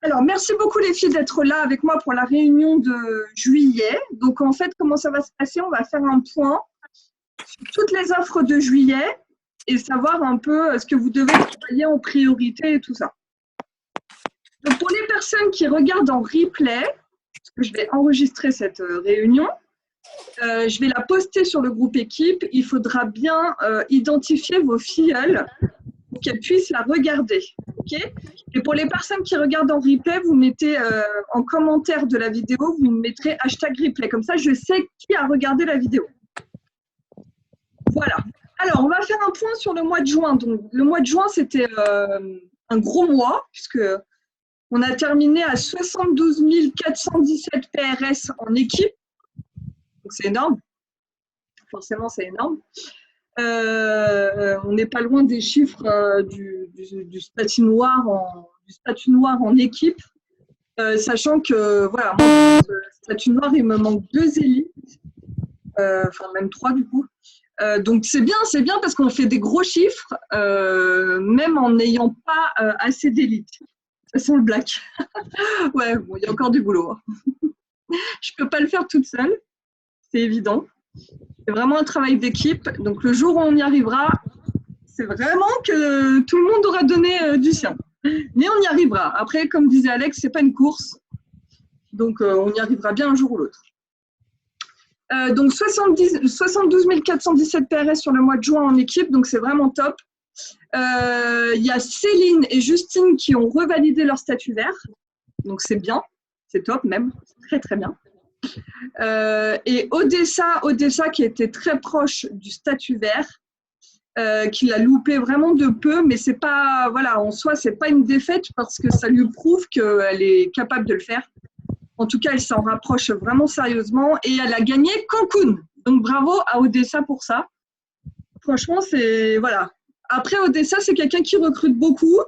Alors, merci beaucoup les filles d'être là avec moi pour la réunion de juillet. Donc, en fait, comment ça va se passer? On va faire un point sur toutes les offres de juillet et savoir un peu ce que vous devez travailler en priorité et tout ça. Donc, pour les personnes qui regardent en replay, parce que je vais enregistrer cette réunion, je vais la poster sur le groupe équipe. Il faudra bien identifier vos filleuls pour qu'elles puissent la regarder. Okay, et pour les personnes qui regardent en replay, vous mettez en commentaire de la vidéo, vous mettrez #replay. Comme ça, je sais qui a regardé la vidéo. Voilà. Alors, on va faire un point sur le mois de juin. Donc, le mois de juin, c'était un gros mois, puisque on a terminé à 72 417 PRS en équipe. Donc, c'est énorme. Forcément, c'est énorme. On n'est pas loin des chiffres du statut noir en équipe, sachant que voilà, moi, le statut noir, il me manque 2 élites, enfin même 3 du coup. Donc c'est bien parce qu'on fait des gros chiffres, même en n'ayant pas assez d'élites. Ça sent le black. Ouais, bon, il y a encore du boulot. Hein. Je peux pas le faire toute seule, c'est évident. C'est vraiment un travail d'équipe. Donc, le jour où on y arrivera, c'est vraiment que tout le monde aura donné du sien. Mais on y arrivera. Après, comme disait Alex, c'est pas une course. Donc, on y arrivera bien un jour ou l'autre. Donc, 72 417 PRS sur le mois de juin en équipe. Donc, c'est vraiment top. Il y a Céline et Justine qui ont revalidé leur statut vert. Donc, c'est bien. C'est top même. C'est très, très bien. Et Odessa qui était très proche du statut vert, qui l'a loupé vraiment de peu, mais c'est pas, voilà, en soi, c'est pas une défaite parce que ça lui prouve qu'elle est capable de le faire. En tout cas, elle s'en rapproche vraiment sérieusement et elle a gagné Cancun. Donc bravo à Odessa pour ça. Franchement, c'est voilà. Après, Odessa, c'est quelqu'un qui recrute beaucoup,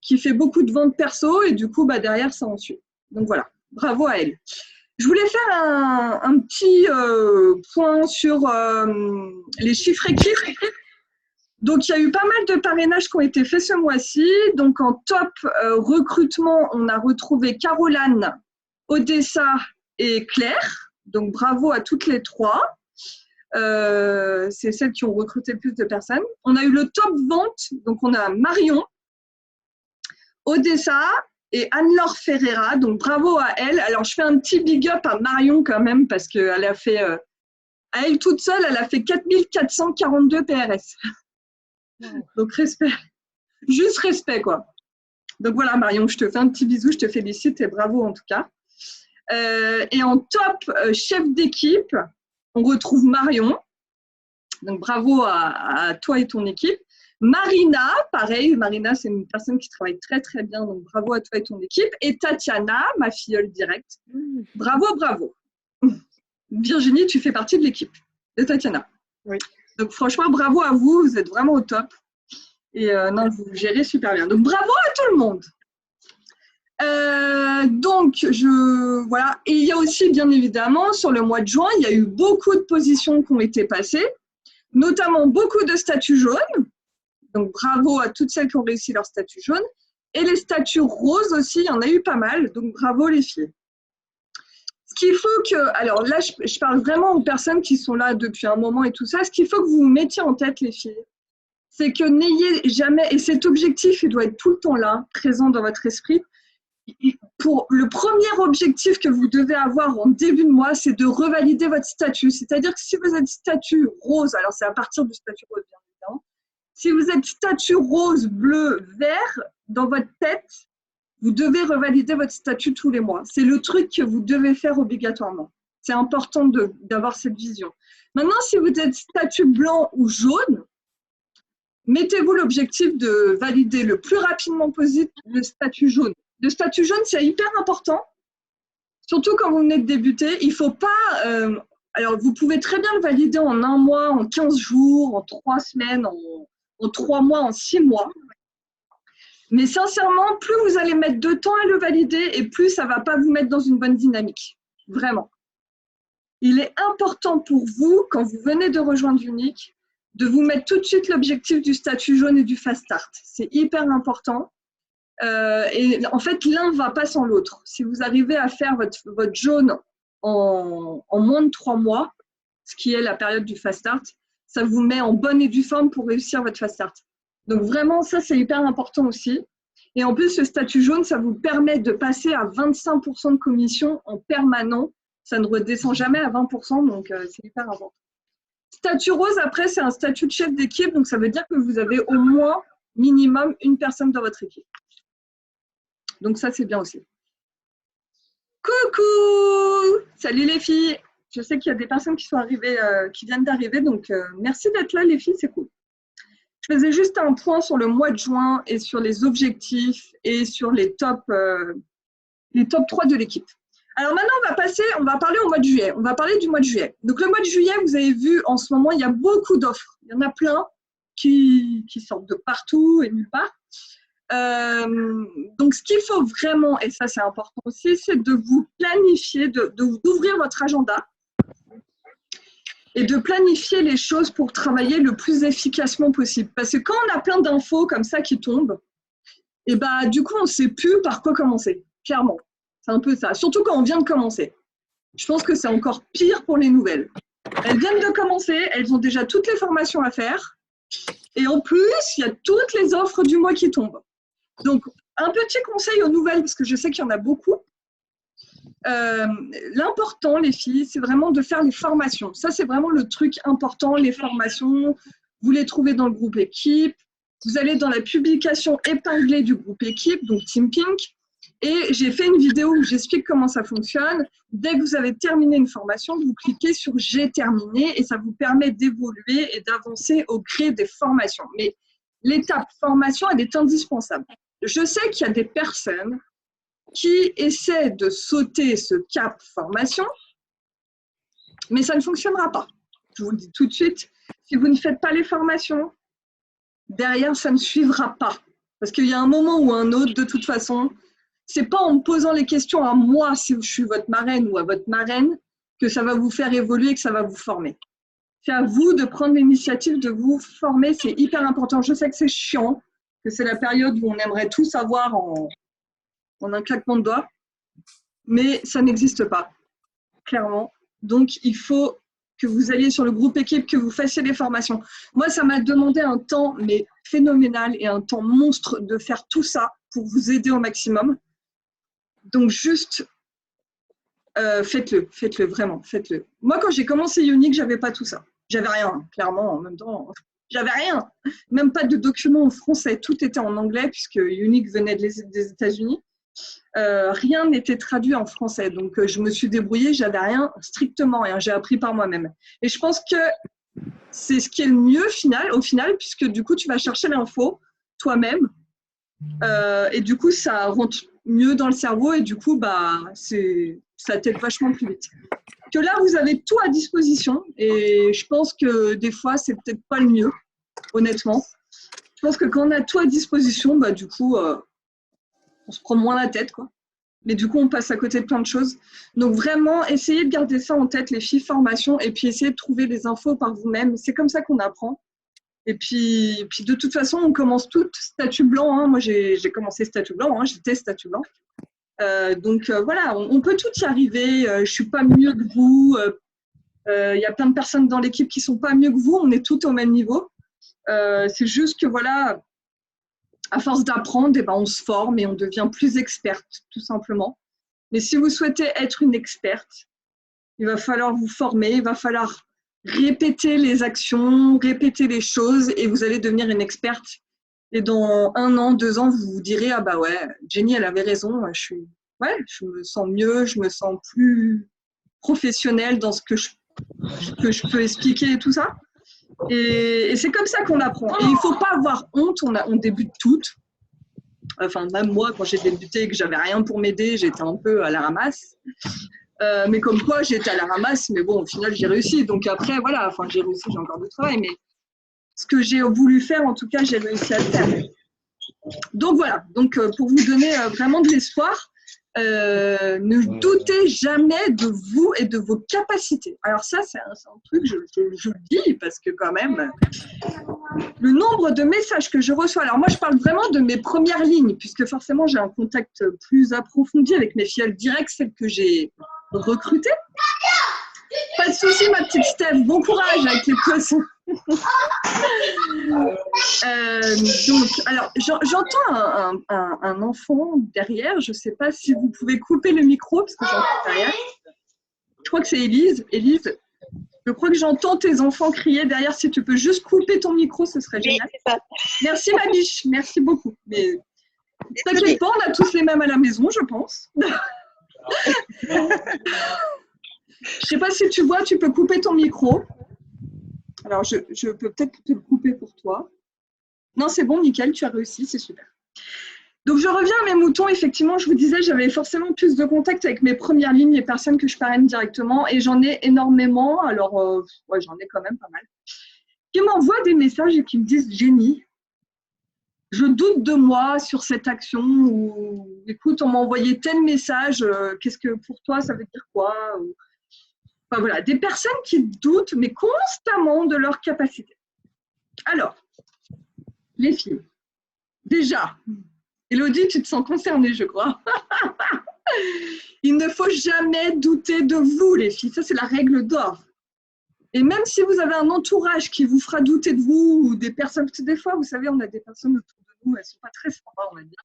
qui fait beaucoup de ventes perso et du coup, bah, derrière, ça en suit. Donc voilà, bravo à elle. Je voulais faire un petit point sur les chiffres équipes. Donc, il y a eu pas mal de parrainages qui ont été faits ce mois-ci. Donc, en top recrutement, on a retrouvé Caroline, Odessa et Claire. Donc, bravo à toutes les 3. C'est celles qui ont recruté le plus de personnes. On a eu le top vente. Donc, on a Marion, Odessa et Anne-Laure Ferreira, donc bravo à elle. Alors, je fais un petit big up à Marion quand même, parce qu'elle a fait, à elle toute seule, elle a fait 4442 PRS. Donc, respect. Juste respect, quoi. Donc, voilà, Marion, je te fais un petit bisou, je te félicite et bravo en tout cas. Et en top chef d'équipe, on retrouve Marion. Donc, bravo à toi et ton équipe. Marina, pareil, Marina, c'est une personne qui travaille très, très bien, donc bravo à toi et ton équipe. Et Tatiana, ma filleule directe, bravo, bravo. Virginie, tu fais partie de l'équipe de Tatiana. Oui. Donc franchement, bravo à vous, vous êtes vraiment au top. Et non, vous gérez super bien. Donc bravo à tout le monde. Donc, voilà. Et il y a aussi, bien évidemment, sur le mois de juin, il y a eu beaucoup de positions qui ont été passées, notamment beaucoup de statuts jaunes. Donc, bravo à toutes celles qui ont réussi leur statut jaune. Et les statuts roses aussi, il y en a eu pas mal. Donc, bravo les filles. Ce qu'il faut que… Alors là, je parle vraiment aux personnes qui sont là depuis un moment et tout ça. Ce qu'il faut que vous vous mettiez en tête, les filles, c'est que n'ayez jamais… Et cet objectif, il doit être tout le temps là, présent dans votre esprit. Pour le premier objectif que vous devez avoir en début de mois, c'est de revalider votre statut. C'est-à-dire que si vous êtes statut rose, alors c'est à partir du statut rose, bien évidemment. Si vous êtes statut rose, bleu, vert, dans votre tête, vous devez revalider votre statut tous les mois. C'est le truc que vous devez faire obligatoirement. C'est important d'avoir cette vision. Maintenant, si vous êtes statut blanc ou jaune, mettez-vous l'objectif de valider le plus rapidement possible le statut jaune. Le statut jaune, c'est hyper important, surtout quand vous venez de débuter. Il ne faut pas… alors, vous pouvez très bien le valider en 1 mois, en 15 jours, en 3 semaines, en 3 mois, en 6 mois. Mais sincèrement, plus vous allez mettre de temps à le valider et plus ça ne va pas vous mettre dans une bonne dynamique. Vraiment. Il est important pour vous, quand vous venez de rejoindre Unique, de vous mettre tout de suite l'objectif du statut jaune et du fast start. C'est hyper important. Et en fait, l'un ne va pas sans l'autre. Si vous arrivez à faire votre jaune en moins de 3 mois, ce qui est la période du fast start, ça vous met en bonne et due forme pour réussir votre fast start. Donc vraiment, ça, c'est hyper important aussi. Et en plus, le statut jaune, ça vous permet de passer à 25% de commission en permanent. Ça ne redescend jamais à 20%, donc c'est hyper important. Statut rose, après, c'est un statut de chef d'équipe, donc ça veut dire que vous avez au moins, minimum, une personne dans votre équipe. Donc ça, c'est bien aussi. Coucou! Salut les filles! Je sais qu'il y a des personnes qui sont arrivées, qui viennent d'arriver, donc merci d'être là les filles, c'est cool. Je faisais juste un point sur le mois de juin et sur les objectifs et sur les top 3 de l'équipe. Alors maintenant, on va parler au mois de juillet. On va parler du mois de juillet. Donc le mois de juillet, vous avez vu, en ce moment, il y a beaucoup d'offres. Il y en a plein qui sortent de partout et nulle part. Donc ce qu'il faut vraiment, et ça c'est important aussi, c'est de vous planifier, d'ouvrir votre agenda et de planifier les choses pour travailler le plus efficacement possible. Parce que quand on a plein d'infos comme ça qui tombent, et bah, du coup, on ne sait plus par quoi commencer, clairement. C'est un peu ça, surtout quand on vient de commencer. Je pense que c'est encore pire pour les nouvelles. Elles viennent de commencer, elles ont déjà toutes les formations à faire. Et en plus, il y a toutes les offres du mois qui tombent. Donc, un petit conseil aux nouvelles, parce que je sais qu'il y en a beaucoup. L'important, les filles, c'est vraiment de faire les formations. Ça, c'est vraiment le truc important, les formations. Vous les trouvez dans le groupe équipe. Vous allez dans la publication épinglée du groupe équipe, donc Team Pink. Et j'ai fait une vidéo où j'explique comment ça fonctionne. Dès que vous avez terminé une formation, vous cliquez sur « J'ai terminé » et ça vous permet d'évoluer et d'avancer au gré des formations. Mais l'étape formation, elle est indispensable. Je sais qu'il y a des personnes qui essaient de sauter ce cap formation, mais ça ne fonctionnera pas. Je vous le dis tout de suite, si vous ne faites pas les formations, derrière, ça ne suivra pas. Parce qu'il y a un moment ou un autre, de toute façon, c'est pas en me posant les questions à moi, si je suis votre marraine ou à votre marraine, que ça va vous faire évoluer, que ça va vous former. C'est à vous de prendre l'initiative de vous former, c'est hyper important. Je sais que c'est chiant, que c'est la période où on aimerait tout savoir en un claquement de doigts, mais ça n'existe pas, clairement. Donc, il faut que vous alliez sur le groupe équipe, que vous fassiez des formations. Moi, ça m'a demandé un temps mais phénoménal et un temps monstre de faire tout ça pour vous aider au maximum. Donc, juste, faites-le, vraiment, faites-le. Moi, quand j'ai commencé Ionic, je n'avais pas tout ça. J'avais rien, clairement, en même temps. J'avais rien, même pas de documents en français. Tout était en anglais puisque Ionic venait des États-Unis. Rien n'était traduit en français. Donc, je me suis débrouillée, j'avais rien, strictement rien. J'ai appris par moi-même. Et je pense que c'est ce qui est le mieux au final, puisque du coup, tu vas chercher l'info toi-même. Et du coup, ça rentre mieux dans le cerveau et du coup, bah, ça t'aide vachement plus vite. Que là, vous avez tout à disposition et je pense que des fois, c'est peut-être pas le mieux, honnêtement. Je pense que quand on a tout à disposition, bah, du coup, on se prend moins la tête, quoi. Mais du coup, on passe à côté de plein de choses. Donc vraiment, essayez de garder ça en tête, les filles formation, et puis essayez de trouver des infos par vous-même. C'est comme ça qu'on apprend. Et puis de toute façon, on commence toutes statut blanc. Hein. Moi, j'ai commencé statut blanc, hein. J'étais statut blanc. Donc voilà, on peut tout y arriver. Je ne suis pas mieux que vous. Y a plein de personnes dans l'équipe qui ne sont pas mieux que vous. On est toutes au même niveau. C'est juste que voilà, à force d'apprendre, eh ben, on se forme et on devient plus experte, tout simplement. Mais si vous souhaitez être une experte, il va falloir vous former, il va falloir répéter les actions, répéter les choses et vous allez devenir une experte. Et dans 1 an, 2 ans, vous vous direz « Ah bah ouais, Jenny, elle avait raison, je me sens mieux, je me sens plus professionnelle dans ce que je peux expliquer et tout ça. » Et c'est comme ça qu'on apprend. Et il ne faut pas avoir honte, on débute toutes. Enfin, même moi, quand j'ai débuté et que j'avais rien pour m'aider, j'étais un peu à la ramasse. Mais comme quoi, j'étais à la ramasse, mais bon, au final, j'ai réussi. Donc après, voilà, enfin, j'ai réussi, j'ai encore du travail, mais ce que j'ai voulu faire, en tout cas, j'ai réussi à le faire. Donc voilà, donc, pour vous donner vraiment de l'espoir, Ne doutez jamais de vous et de vos capacités. Alors ça, c'est un truc, je le dis, parce que quand même, le nombre de messages que je reçois, alors moi je parle vraiment de mes premières lignes, puisque forcément j'ai un contact plus approfondi avec mes filles directes, celles que j'ai recrutées. Pas de souci, ma petite Steph, bon courage avec les poissons. Donc, alors, j'entends un enfant derrière. Je ne sais pas si vous pouvez couper le micro parce que j'entends derrière. Je crois que c'est Élise. Élise, je crois que j'entends tes enfants crier derrière. Si tu peux juste couper ton micro, ce serait génial. C'est ça. Merci, ma biche. Merci beaucoup. Mais t'inquiète pas, on a tous les mêmes à la maison, je pense. Je ne sais pas si tu vois, tu peux couper ton micro. Alors, je peux peut-être te le couper pour toi. Non, c'est bon, nickel, tu as réussi, c'est super. Donc, je reviens à mes moutons. Effectivement, je vous disais, j'avais forcément plus de contact avec mes premières lignes, les personnes que je parraine directement, et j'en ai énormément. Alors, ouais, j'en ai quand même pas mal. Qui m'envoient des messages et qui me disent « Jenny, je doute de moi sur cette action » ou « Écoute, on m'a envoyé tel message, qu'est-ce que pour toi, ça veut dire quoi ?» Enfin, voilà, des personnes qui doutent, mais constamment, de leur capacité. Alors, les filles, déjà, Élodie, tu te sens concernée, je crois. Il ne faut jamais douter de vous, les filles. Ça, c'est la règle d'or. Et même si vous avez un entourage qui vous fera douter de vous, ou des personnes, parce que des fois, vous savez, on a des personnes autour de nous, elles ne sont pas très sympas, on va dire.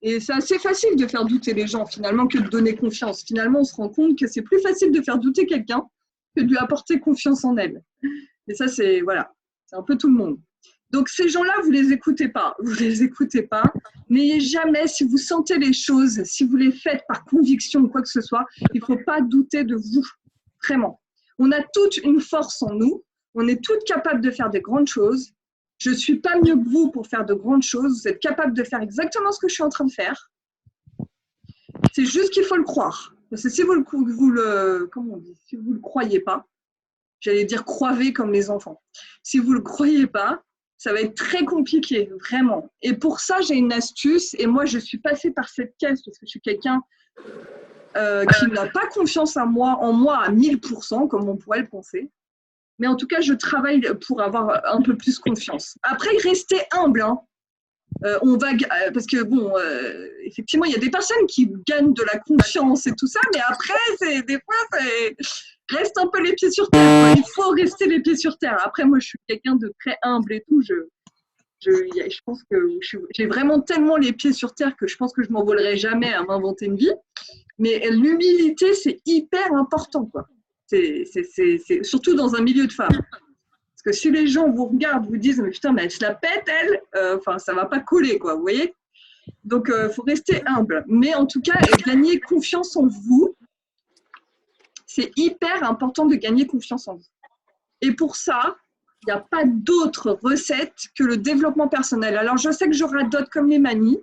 Et c'est assez facile de faire douter les gens, finalement, que de donner confiance. Finalement, on se rend compte que c'est plus facile de faire douter quelqu'un que de lui apporter confiance en elle. Et ça, c'est voilà, c'est un peu tout le monde. Donc, ces gens-là, vous les écoutez pas. Vous les écoutez pas. N'ayez jamais, si vous sentez les choses, si vous les faites par conviction ou quoi que ce soit, il ne faut pas douter de vous. Vraiment. On a toute une force en nous. On est toutes capables de faire des grandes choses. Je ne suis pas mieux que vous pour faire de grandes choses. Vous êtes capable de faire exactement ce que je suis en train de faire. C'est juste qu'il faut le croire. Parce que si vous comment on dit, si vous le croyez pas, j'allais dire croyez comme les enfants. Si vous le croyez pas, ça va être très compliqué, vraiment. Et pour ça, j'ai une astuce. Et moi, je suis passée par cette caisse parce que je suis quelqu'un qui n'a pas confiance en moi à 1000%, comme on pourrait le penser. Mais en tout cas, je travaille pour avoir un peu plus confiance. Après, restez humble. Hein. Parce que, bon, effectivement, il y a des personnes qui gagnent de la confiance et tout ça, mais après, des fois, reste un peu les pieds sur terre. Il faut rester les pieds sur terre. Après, moi, je suis quelqu'un de très humble et tout. Je pense que j'ai vraiment tellement les pieds sur terre que je pense que je m'envolerai jamais à m'inventer une vie. Mais l'humilité, c'est hyper important, quoi. C'est surtout dans un milieu de femmes. Parce que si les gens vous regardent, vous disent « Mais putain, mais elle se la pète, elle !» Enfin, ça ne va pas coller, quoi, vous voyez. Donc, il faut rester humble. Mais en tout cas, gagner confiance en vous, c'est hyper important de gagner confiance en vous. Et pour ça, il n'y a pas d'autre recette que le développement personnel. Alors, je sais que je radote comme les manies,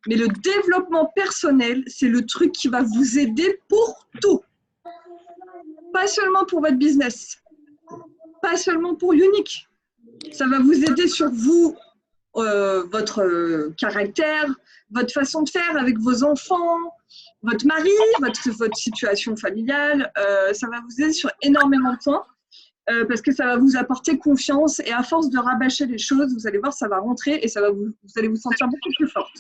mais le développement personnel, c'est le truc qui va vous aider pour tout. Pas seulement pour votre business, pas seulement pour Unique. Ça va vous aider sur vous, votre caractère, votre façon de faire avec vos enfants, votre mari, votre situation familiale. Ça va vous aider sur énormément de points parce que ça va vous apporter confiance et à force de rabâcher les choses, vous allez voir, ça va rentrer et ça va vous allez vous sentir beaucoup plus forte.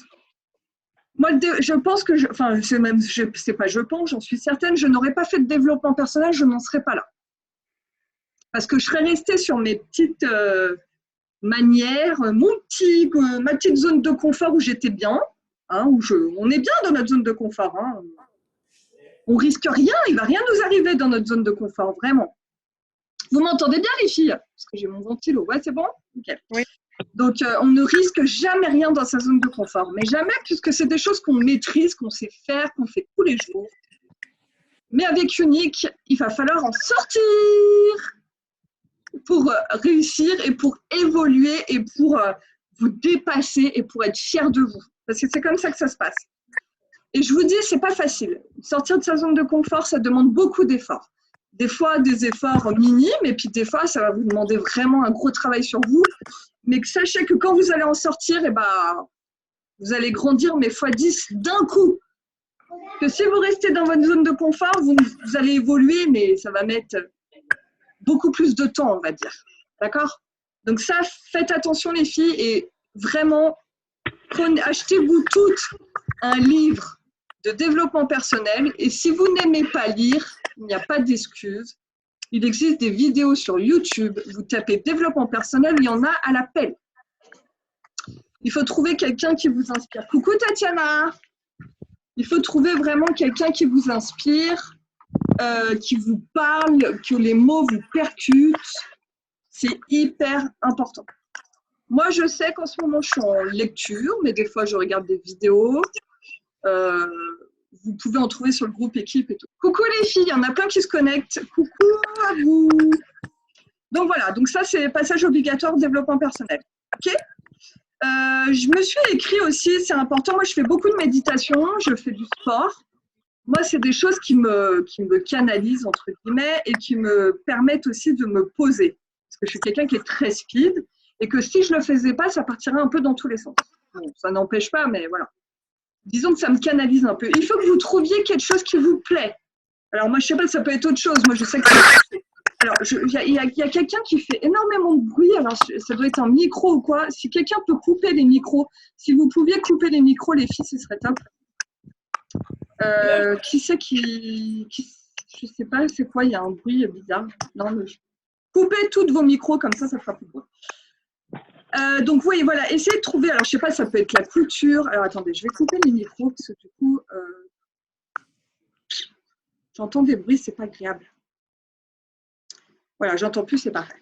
Moi, je pense que, j'en suis certaine, je n'aurais pas fait de développement personnel, je n'en serais pas là. Parce que je serais restée sur mes petites manières, ma petite zone de confort où j'étais bien, hein, on est bien dans notre zone de confort. Hein. On risque rien, il ne va rien nous arriver dans notre zone de confort, vraiment. Vous m'entendez bien, les filles? Parce que j'ai mon ventilo. Ouais, c'est bon? Nickel. Oui. Donc, on ne risque jamais rien dans sa zone de confort. Mais jamais, puisque c'est des choses qu'on maîtrise, qu'on sait faire, qu'on fait tous les jours. Mais avec Unique, il va falloir en sortir pour réussir et pour évoluer et pour vous dépasser et pour être fier de vous. Parce que c'est comme ça que ça se passe. Et je vous dis, c'est pas facile. Sortir de sa zone de confort, ça demande beaucoup d'efforts. Des fois, des efforts minimes, et puis des fois, ça va vous demander vraiment un gros travail sur vous. Mais sachez que quand vous allez en sortir, Vous allez grandir, mais x10 d'un coup. Que si vous restez dans votre zone de confort, vous allez évoluer, mais ça va mettre beaucoup plus de temps, on va dire. D'accord? Donc ça, faites attention les filles et vraiment, achetez-vous toutes un livre de développement personnel et si vous n'aimez pas lire, il n'y a pas d'excuse. Il existe des vidéos sur YouTube, vous tapez développement personnel, il y en a à l'appel. Il faut trouver quelqu'un qui vous inspire. Coucou Tatiana! Il faut trouver vraiment quelqu'un qui vous inspire, qui vous parle, que les mots vous percutent. C'est hyper important. Moi, je sais qu'en ce moment, je suis en lecture, mais des fois, je regarde des vidéos. Vous pouvez en trouver sur le groupe équipe et tout. Coucou les filles, il y en a plein qui se connectent. Coucou à vous. Donc voilà, donc ça, c'est passage obligatoire développement personnel. OK? Je me suis écrit aussi, c'est important, moi je fais beaucoup de méditation, je fais du sport. Moi, c'est des choses qui me canalisent, entre guillemets, et qui me permettent aussi de me poser. Parce que je suis quelqu'un qui est très speed, et que si je ne le faisais pas, ça partirait un peu dans tous les sens. Bon, ça n'empêche pas, mais voilà. Disons que ça me canalise un peu. Il faut que vous trouviez quelque chose qui vous plaît. Alors moi, je ne sais pas, ça peut être autre chose. Moi, je sais que... Alors, il y a quelqu'un qui fait énormément de bruit. Alors, ça doit être un micro ou quoi. Si quelqu'un peut couper les micros, si vous pouviez couper les micros, les filles, ce serait top. Qui c'est qui... Je ne sais pas, c'est quoi, il y a un bruit bizarre. Non, mais... Coupez tous vos micros, comme ça fera plus de bruit. Donc, oui, voilà, essayez de trouver. Alors, je ne sais pas, ça peut être la couture. Alors, attendez, je vais couper les micros, parce que du coup, j'entends des bruits, c'est pas agréable. Voilà, j'entends plus, c'est pareil.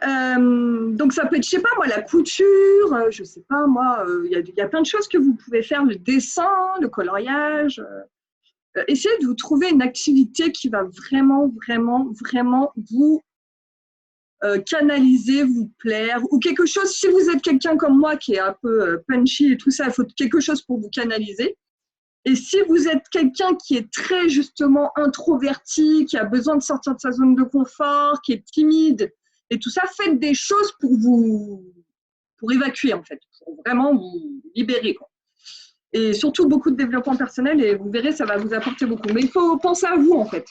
Donc, ça peut être, je sais pas moi, la couture, je sais pas moi, il y a plein de choses que vous pouvez faire, le dessin, le coloriage. Essayez de vous trouver une activité qui va vraiment, vraiment, vraiment vous canaliser, vous plaire, ou quelque chose, si vous êtes quelqu'un comme moi qui est un peu punchy et tout ça, il faut quelque chose pour vous canaliser. Et si vous êtes quelqu'un qui est très justement introverti, qui a besoin de sortir de sa zone de confort, qui est timide et tout ça, faites des choses pour évacuer en fait, pour vraiment vous libérer, quoi. Et surtout beaucoup de développement personnel et vous verrez, ça va vous apporter beaucoup. Mais il faut penser à vous en fait,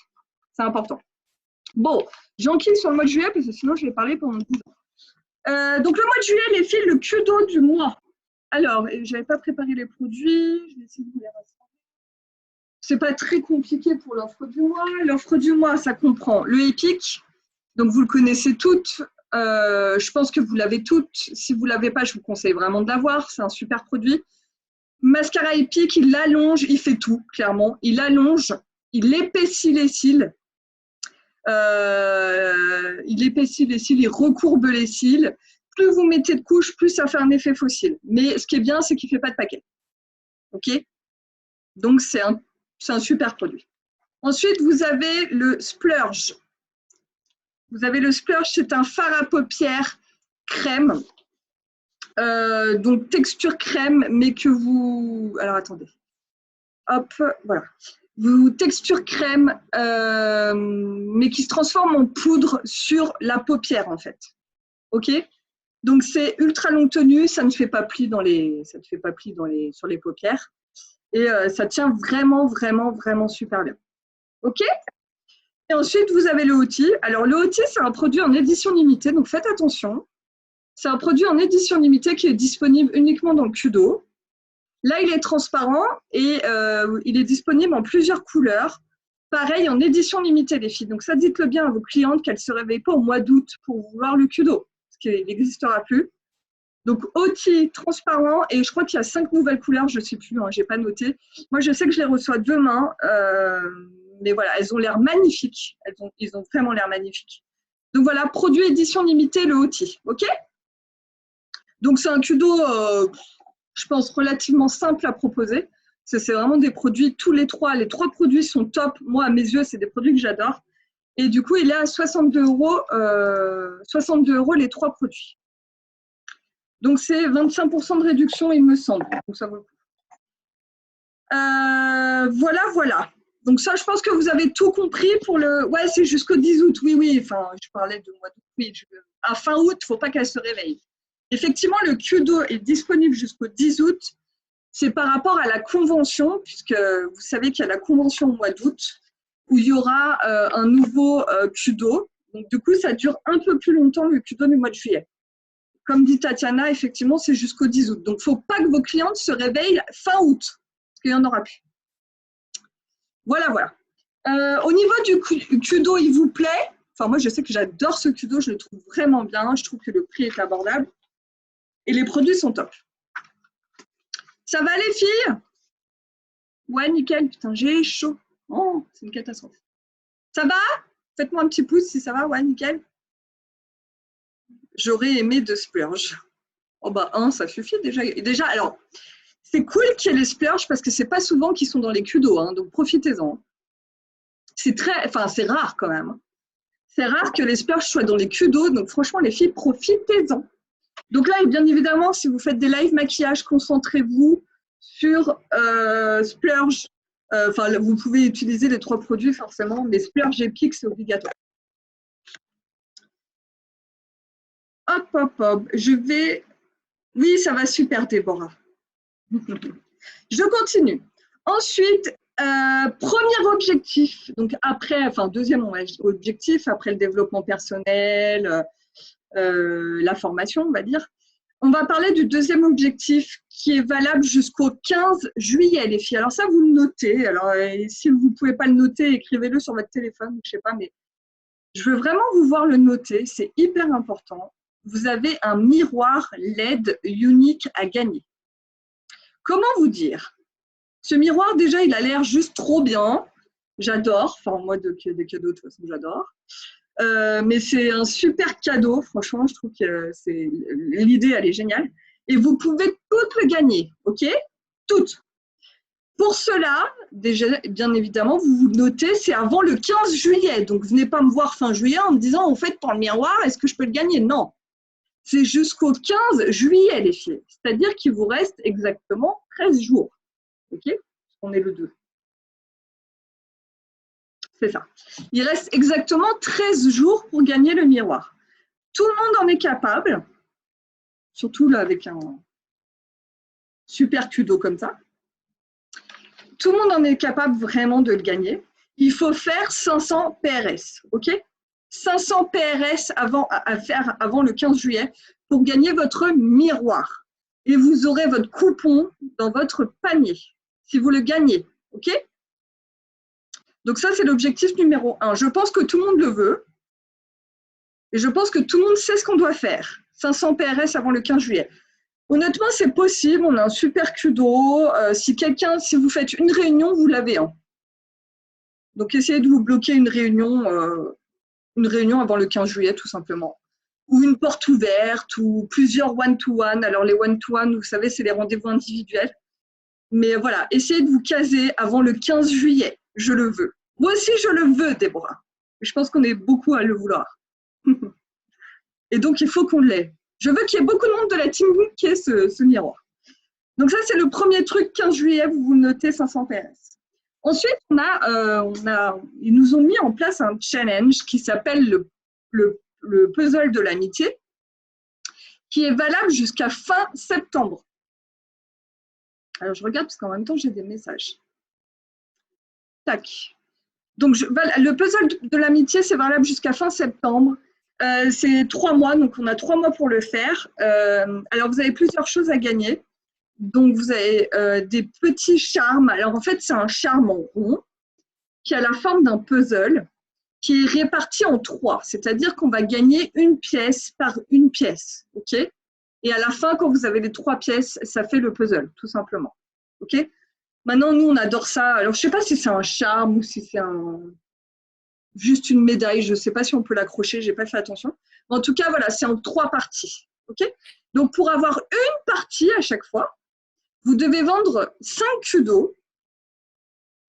c'est important. Bon, j'enquille sur le mois de juillet parce que sinon je vais parler pendant 10 ans. Donc le mois de juillet, les filles, le kudo du mois. Alors, je n'avais pas préparé les produits, je vais essayer de vous les rassembler. C'est pas très compliqué pour l'offre du mois. L'offre du mois, ça comprend le Epic, donc vous le connaissez toutes. Je pense que vous l'avez toutes. Si vous ne l'avez pas, je vous conseille vraiment de l'avoir. C'est un super produit. Mascara Epic, il allonge, il fait tout, clairement. Il allonge, il épaissit les cils. Il recourbe les cils. Plus vous mettez de couches, plus ça fait un effet faux cils. Mais ce qui est bien, c'est qu'il ne fait pas de paquet. OK? Donc, c'est un super produit. Ensuite, vous avez le Splurge. Vous avez le Splurge, c'est un fard à paupières crème. Donc, texture crème, mais que vous... Alors, attendez. Hop, voilà. Texture crème, mais qui se transforme en poudre sur la paupière, en fait. OK? Donc, c'est ultra longue tenue, ça ne fait pas pli sur les paupières. Et ça tient vraiment, vraiment, vraiment super bien. OK? Et ensuite, vous avez le OT. Alors, le OT, c'est un produit en édition limitée, donc faites attention. C'est un produit en édition limitée qui est disponible uniquement dans le Kudo. Là, il est transparent et il est disponible en plusieurs couleurs. Pareil, en édition limitée, les filles. Donc, ça, dites-le bien à vos clientes qu'elles ne se réveillent pas au mois d'août pour vouloir le Kudo, parce qu'il n'existera plus. Donc, OT transparent, et je crois qu'il y a 5 nouvelles couleurs, je ne sais plus, hein, je n'ai pas noté. Moi, je sais que je les reçois demain, mais voilà, elles ont l'air magnifiques. Ils ont vraiment l'air magnifiques. Donc voilà, produit édition limitée, le OT, OK? Donc, c'est un Kudo, je pense, relativement simple à proposer. C'est vraiment des produits, les trois produits sont top. Moi, à mes yeux, c'est des produits que j'adore. Et du coup, il est à 62 € les 3 produits. Donc, c'est 25% de réduction, il me semble. Donc, ça vaut le coup. Voilà. Donc, ça, je pense que vous avez tout compris pour le... Ouais, c'est jusqu'au 10 août. Oui. Enfin, je parlais de mois d'août. Oui, à fin août, il ne faut pas qu'elle se réveille. Effectivement, le Kudo est disponible jusqu'au 10 août. c'est par rapport à la convention, puisque vous savez qu'il y a la convention au mois d'août, où il y aura un nouveau Kudo. Donc, du coup, ça dure un peu plus longtemps le Kudo du mois de juillet. Comme dit Tatiana, effectivement, c'est jusqu'au 10 août. Donc, il ne faut pas que vos clientes se réveillent fin août, parce qu'il n'y en aura plus. Voilà, voilà. Au niveau du Kudo, il vous plaît? Enfin, moi, je sais que j'adore ce Kudo, je le trouve vraiment bien. Je trouve que le prix est abordable. Et les produits sont top. Ça va, les filles? Ouais, nickel. Putain, j'ai chaud. Oh, c'est une catastrophe. Ça va? Faites-moi un petit pouce si ça va. Ouais, nickel. J'aurais aimé 2 splurges. Oh, bah, 1, ça suffit déjà. Et déjà, alors, c'est cool qu'il y ait les splurges parce que c'est pas souvent qu'ils sont dans les Kudo, hein, donc profitez-en. C'est rare quand même. C'est rare que les splurges soient dans les Kudo, donc franchement, les filles, profitez-en. Donc là, bien évidemment, si vous faites des live maquillage, concentrez-vous sur splurge. Vous pouvez utiliser les 3 produits forcément, mais splurge et Pic, c'est obligatoire. Hop, hop, hop. Je vais… Oui, ça va super, Déborah. Je continue. Ensuite, premier objectif. Donc après, deuxième objectif, après le développement personnel, la formation, on va dire. On va parler du deuxième objectif qui est valable jusqu'au 15 juillet, les filles. Alors ça, vous le notez. Alors, si vous ne pouvez pas le noter, écrivez-le sur votre téléphone, je ne sais pas, mais je veux vraiment vous voir le noter. C'est hyper important. Vous avez un miroir LED unique à gagner. Comment vous dire? Ce miroir, déjà, il a l'air juste trop bien. J'adore. Enfin, moi, des cadeaux, de toute façon, j'adore. Mais c'est un super cadeau, franchement, je trouve que l'idée, elle est géniale. Et vous pouvez toutes le gagner, ok? Toutes. Pour cela, déjà, bien évidemment, vous notez, c'est avant le 15 juillet. Donc, venez pas me voir fin juillet en me disant, en fait, pour le miroir, est-ce que je peux le gagner? Non. C'est jusqu'au 15 juillet, les filles. C'est-à-dire qu'il vous reste exactement 13 jours. Ok? On est le 2. C'est ça. Il reste exactement 13 jours pour gagner le miroir. Tout le monde en est capable, surtout là avec un super Kudo comme ça. Tout le monde en est capable vraiment de le gagner. Il faut faire 500 PRS, ok? 500 PRS à faire avant le 15 juillet pour gagner votre miroir. Et vous aurez votre coupon dans votre panier si vous le gagnez, ok? Donc ça, c'est l'objectif numéro 1. Je pense que tout le monde le veut. Et je pense que tout le monde sait ce qu'on doit faire. 500 PRS avant le 15 juillet. Honnêtement, c'est possible. On a un super Kudo. Si vous faites une réunion, vous l'avez un. Donc, essayez de vous bloquer une réunion avant le 15 juillet, tout simplement. Ou une porte ouverte, ou plusieurs one-to-one. Alors, les one-to-one, vous savez, c'est les rendez-vous individuels. Mais voilà, essayez de vous caser avant le 15 juillet. Je le veux. Moi aussi, je le veux, Déborah. Je pense qu'on est beaucoup à le vouloir. Et donc, il faut qu'on l'ait. Je veux qu'il y ait beaucoup de monde de la team qui ait ce miroir. Donc ça, c'est le premier truc, 15 juillet, vous notez 500 PRS. Ensuite, ils nous ont mis en place un challenge qui s'appelle le puzzle de l'amitié, qui est valable jusqu'à fin septembre. Alors, je regarde parce qu'en même temps, j'ai des messages. Tac. Donc, le puzzle de l'amitié, c'est valable jusqu'à fin septembre. C'est 3 mois, donc on a 3 mois pour le faire. Alors, vous avez plusieurs choses à gagner. Donc, vous avez des petits charmes. Alors, en fait, c'est un charme en rond qui a la forme d'un puzzle qui est réparti en 3. C'est-à-dire qu'on va gagner une pièce par une pièce. OK? Et à la fin, quand vous avez les 3 pièces, ça fait le puzzle, tout simplement. OK? Maintenant, nous, on adore ça. Alors, je ne sais pas si c'est un charme ou si c'est juste une médaille. Je ne sais pas si on peut l'accrocher. Je n'ai pas fait attention. Mais en tout cas, voilà, c'est en 3 parties. OK? Donc, pour avoir une partie à chaque fois, vous devez vendre 5 Kudo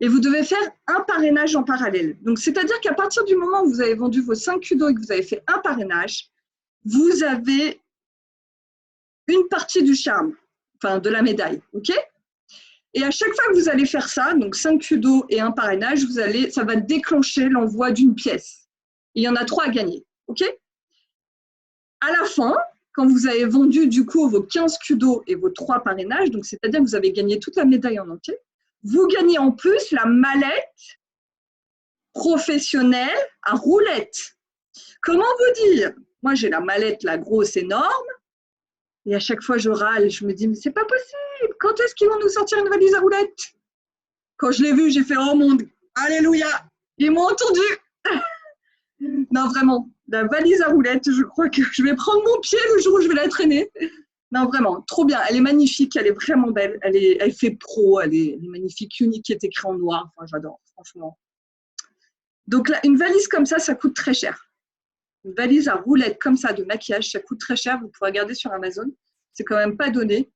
et vous devez faire un parrainage en parallèle. Donc, c'est-à-dire qu'à partir du moment où vous avez vendu vos 5 Kudo et que vous avez fait un parrainage, vous avez une partie du charme, enfin de la médaille. OK? Et à chaque fois que vous allez faire ça, donc 5 Kudo et un parrainage, ça va déclencher l'envoi d'une pièce. Il y en a 3 à gagner. OK? À la fin, quand vous avez vendu du coup vos 15 Q2 et vos 3 parrainages, donc c'est-à-dire que vous avez gagné toute la médaille en entier, vous gagnez en plus la mallette professionnelle à roulettes. Comment vous dire? Moi, j'ai la mallette, la grosse, énorme, et à chaque fois, je râle, je me dis, mais c'est pas possible, quand est-ce qu'ils vont nous sortir une valise à roulettes? Quand je l'ai vue, j'ai fait, oh mon Dieu, alléluia, ils m'ont entendu. Non, vraiment, la valise à roulettes, je crois que je vais prendre mon pied le jour où je vais la traîner. Non, vraiment, trop bien. Elle est magnifique, elle est vraiment belle. Elle fait pro, elle est magnifique, unique, qui est écrit en noir. Enfin, j'adore, franchement. Donc, là, une valise comme ça coûte très cher. Une valise à roulettes comme ça de maquillage, ça coûte très cher. Vous pourrez regarder sur Amazon. C'est quand même pas donné.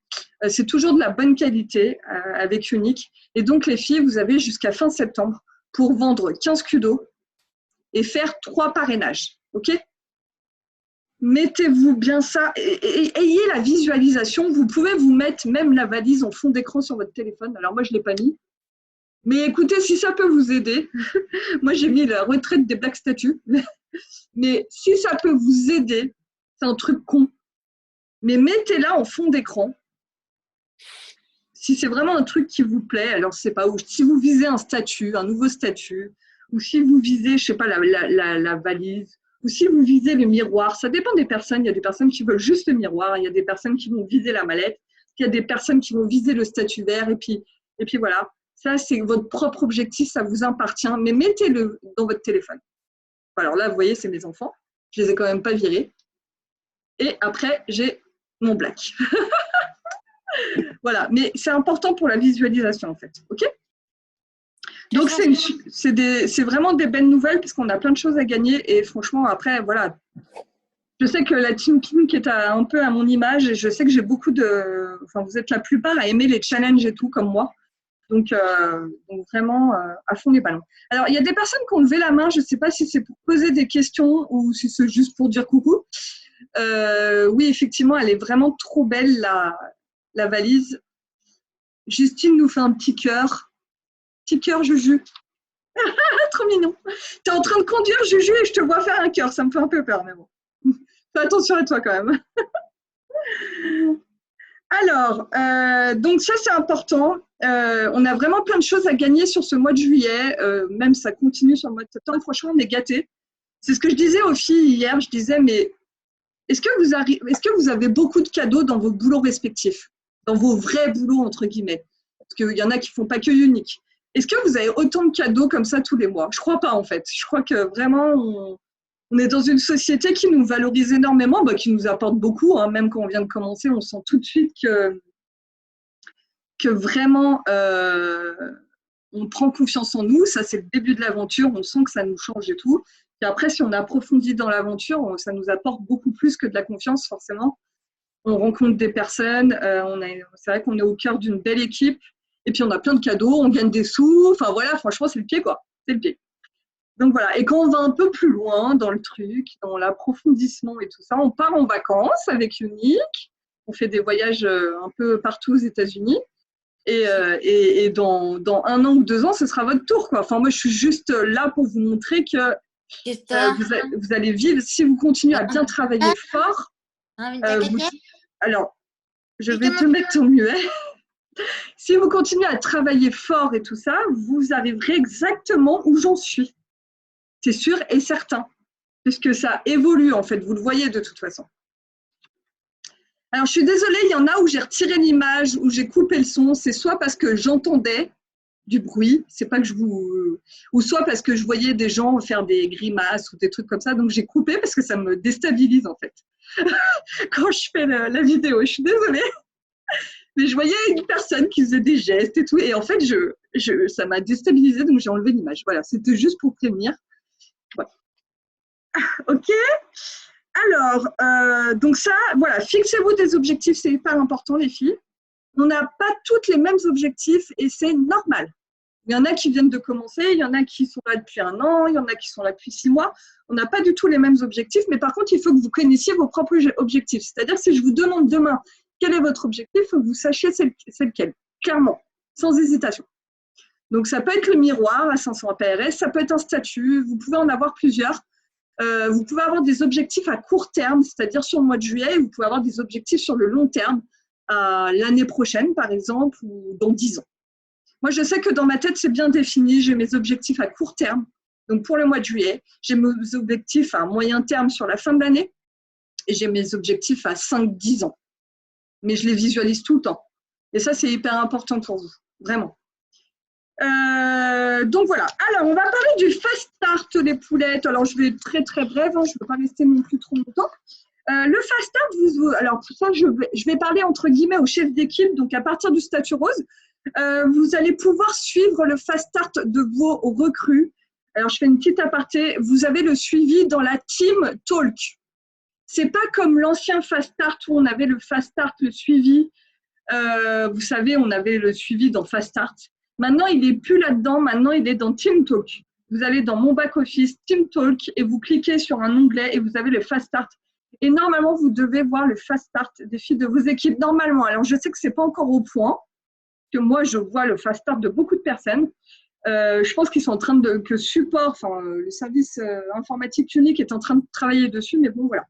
C'est toujours de la bonne qualité avec Unique. Et donc, les filles, vous avez jusqu'à fin septembre pour vendre 15 Q2 et faire 3 parrainages. OK? Mettez-vous bien ça et ayez la visualisation. Vous pouvez vous mettre même la valise en fond d'écran sur votre téléphone. Alors, moi, je ne l'ai pas mis. Mais écoutez, si ça peut vous aider, moi, j'ai mis la retraite des Black Statues. Mais si ça peut vous aider, c'est un truc con. Mais mettez-la en fond d'écran. Si c'est vraiment un truc qui vous plaît, alors je ne sais pas où. Si vous visez un statut, un nouveau statut, ou si vous visez, je ne sais pas, la valise, ou si vous visez le miroir, ça dépend des personnes. Il y a des personnes qui veulent juste le miroir, il y a des personnes qui vont viser la mallette, il y a des personnes qui vont viser le statut vert, et puis voilà. Ça, c'est votre propre objectif, ça vous appartient, mais mettez-le dans votre téléphone. Alors là, vous voyez, c'est mes enfants. Je les ai quand même pas virés. Et après, j'ai mon black. Voilà, mais c'est important pour la visualisation, en fait. OK? Donc, c'est vraiment des belles nouvelles puisqu'on a plein de choses à gagner. Et franchement, après, voilà. Je sais que la Team Pink est un peu à mon image et je sais que j'ai beaucoup de… Enfin, vous êtes la plupart à aimer les challenges et tout, comme moi. Donc vraiment, à fond les ballons. Alors, il y a des personnes qui ont levé la main. Je ne sais pas si c'est pour poser des questions ou si c'est juste pour dire coucou. Oui, effectivement, elle est vraiment trop belle, la valise. Justine nous fait un petit cœur. Petit cœur, Juju. Trop mignon. Tu es en train de conduire, Juju, et je te vois faire un cœur. Ça me fait un peu peur, mais bon. Fais attention à toi quand même. Alors, donc ça, c'est important. On a vraiment plein de choses à gagner sur ce mois de juillet. Même ça continue sur le mois de septembre. Franchement, on est gâtés. C'est ce que je disais aux filles hier. Je disais, mais est-ce que vous avez beaucoup de cadeaux dans vos boulots respectifs? Dans vos vrais boulots, entre guillemets? Parce qu'il y en a qui ne font pas que Unique. Est-ce que vous avez autant de cadeaux comme ça tous les mois? Je ne crois pas, en fait. Je crois que vraiment, on est dans une société qui nous valorise énormément, qui nous apporte beaucoup. Hein. Même quand on vient de commencer, on sent tout de suite que vraiment, on prend confiance en nous. Ça, c'est le début de l'aventure. On sent que ça nous change et tout. Et après, si on approfondit dans l'aventure, ça nous apporte beaucoup plus que de la confiance, forcément. On rencontre des personnes. C'est vrai qu'on est au cœur d'une belle équipe. Et puis, on a plein de cadeaux. On gagne des sous. Enfin, voilà, franchement, c'est le pied, quoi. C'est le pied. Donc, voilà. Et quand on va un peu plus loin dans le truc, dans l'approfondissement et tout ça, on part en vacances avec Unique. On fait des voyages un peu partout aux États-Unis. Et dans 1 an ou 2 ans, ce sera votre tour, quoi. Enfin, moi, je suis juste là pour vous montrer que vous allez vivre, si vous continuez à bien travailler fort. Alors, je vais te mettre au muet. Si vous continuez à travailler fort et tout ça, vous arriverez exactement où j'en suis. C'est sûr et certain. Puisque ça évolue, en fait. Vous le voyez de toute façon. Alors, je suis désolée, il y en a où j'ai retiré l'image, où j'ai coupé le son. C'est soit parce que j'entendais du bruit, c'est pas que ou soit parce que je voyais des gens faire des grimaces ou des trucs comme ça, donc j'ai coupé parce que ça me déstabilise en fait. Quand je fais la vidéo, je suis désolée, mais je voyais une personne qui faisait des gestes et tout, et en fait, ça m'a déstabilisée, donc j'ai enlevé l'image. Voilà, c'était juste pour prévenir. Voilà. Ok. Alors, donc ça, voilà, fixez-vous des objectifs, c'est hyper important les filles. On n'a pas toutes les mêmes objectifs et c'est normal. Il y en a qui viennent de commencer, il y en a qui sont là depuis 1 an, il y en a qui sont là depuis 6 mois. On n'a pas du tout les mêmes objectifs, mais par contre, il faut que vous connaissiez vos propres objectifs. C'est-à-dire, si je vous demande demain quel est votre objectif, il faut que vous sachiez c'est lequel, clairement, sans hésitation. Donc, ça peut être le miroir à 500 APRS, ça peut être un statut, vous pouvez en avoir plusieurs. Vous pouvez avoir des objectifs à court terme, c'est-à-dire sur le mois de juillet, vous pouvez avoir des objectifs sur le long terme, l'année prochaine par exemple, ou dans 10 ans. Moi, je sais que dans ma tête, c'est bien défini. J'ai mes objectifs à court terme, donc pour le mois de juillet. J'ai mes objectifs à moyen terme sur la fin de l'année et j'ai mes objectifs à 5-10 ans. Mais je les visualise tout le temps. Et ça, c'est hyper important pour vous, vraiment. Donc voilà. Alors, on va parler du fast start, les poulettes. Alors, je vais être très, très brève. Hein. Je ne veux pas rester non plus trop longtemps. Le fast start, alors pour ça, je vais parler entre guillemets au chef d'équipe. Donc, à partir du statut rose, vous allez pouvoir suivre le fast start de vos recrues. Alors, je fais une petite aparté. Vous avez le suivi dans la team talk. C'est pas comme l'ancien fast start où on avait le fast start, le suivi. Vous savez, on avait le suivi dans fast start. Maintenant, il n'est plus là-dedans. Maintenant, il est dans team talk. Vous allez dans mon back office, team talk, et vous cliquez sur un onglet et vous avez le fast start. Et normalement, vous devez voir le fast start des filles de vos équipes. Normalement, alors je sais que c'est pas encore au point. Que moi, je vois le fast start de beaucoup de personnes. Je pense qu'ils sont en train de, que support, enfin, le service informatique unique est en train de travailler dessus, mais bon, voilà.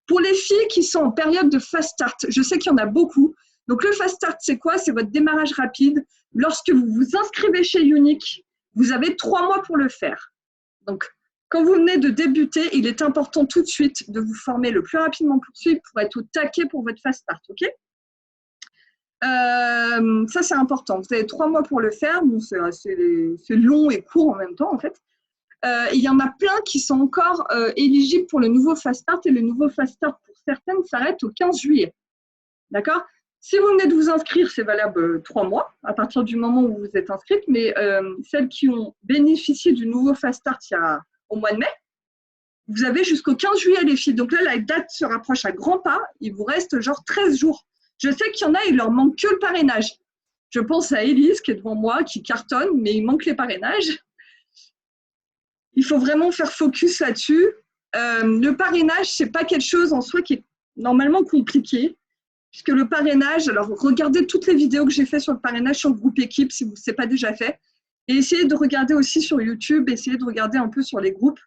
Pour les filles qui sont en période de fast start, je sais qu'il y en a beaucoup. Donc, le fast start, c'est quoi? C'est votre démarrage rapide. Lorsque vous vous inscrivez chez Unique, vous avez 3 mois pour le faire. Donc, quand vous venez de débuter, il est important tout de suite de vous former le plus rapidement possible pour être au taquet pour votre fast start, ok? Ça, c'est important. Vous avez 3 mois pour le faire. Bon, c'est long et court en même temps, en fait. Il y en a plein qui sont encore éligibles pour le nouveau Fast Start. Et le nouveau Fast Start, pour certaines, s'arrête au 15 juillet. D'accord? Si vous venez de vous inscrire, c'est valable 3 mois, à partir du moment où vous êtes inscrite. Mais celles qui ont bénéficié du nouveau Fast Start au mois de mai, vous avez jusqu'au 15 juillet, les filles. Donc là, la date se rapproche à grands pas. Il vous reste genre 13 jours. Je sais qu'il y en a, il leur manque que le parrainage. Je pense à Élise qui est devant moi, qui cartonne, mais il manque les parrainages. Il faut vraiment faire focus là-dessus. Le parrainage, ce n'est pas quelque chose en soi qui est normalement compliqué, puisque le parrainage, alors regardez toutes les vidéos que j'ai faites sur le parrainage sur le groupe équipe, si vous ne l'avez pas déjà fait, et essayez de regarder aussi sur YouTube, essayez de regarder un peu sur les groupes.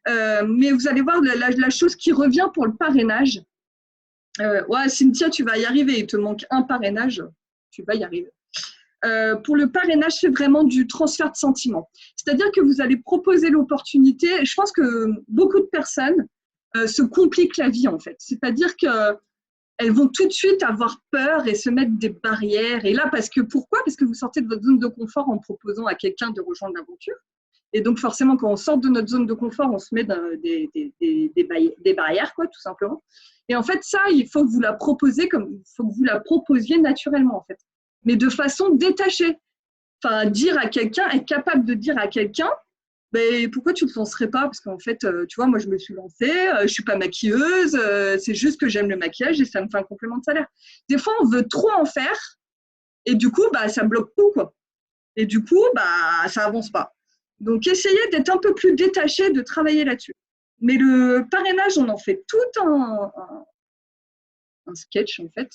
Mais vous allez voir la chose qui revient pour le parrainage. Ouais, Cynthia, tu vas y arriver. Il te manque un parrainage, tu vas y arriver. Pour le parrainage, c'est vraiment du transfert de sentiments. C'est-à-dire que vous allez proposer l'opportunité. Je pense que beaucoup de personnes se compliquent la vie, en fait. C'est-à-dire qu'elles vont tout de suite avoir peur et se mettre des barrières. Et là, pourquoi? Parce que vous sortez de votre zone de confort en proposant à quelqu'un de rejoindre l'aventure. Et donc, forcément, quand on sort de notre zone de confort, on se met des barrières, quoi, tout simplement. Et en fait, ça, il faut que vous la proposiez naturellement, en fait. Mais de façon détachée. Enfin, être capable de dire à quelqu'un, mais pourquoi tu ne te lancerais pas? Parce qu'en fait, tu vois, moi, je me suis lancée, je ne suis pas maquilleuse, c'est juste que j'aime le maquillage et ça me fait un complément de salaire. Des fois, on veut trop en faire et du coup, ça bloque tout, quoi. Et du coup, ça avance pas. Donc, essayez d'être un peu plus détaché, de travailler là-dessus. Mais le parrainage, on en fait tout un sketch, en fait.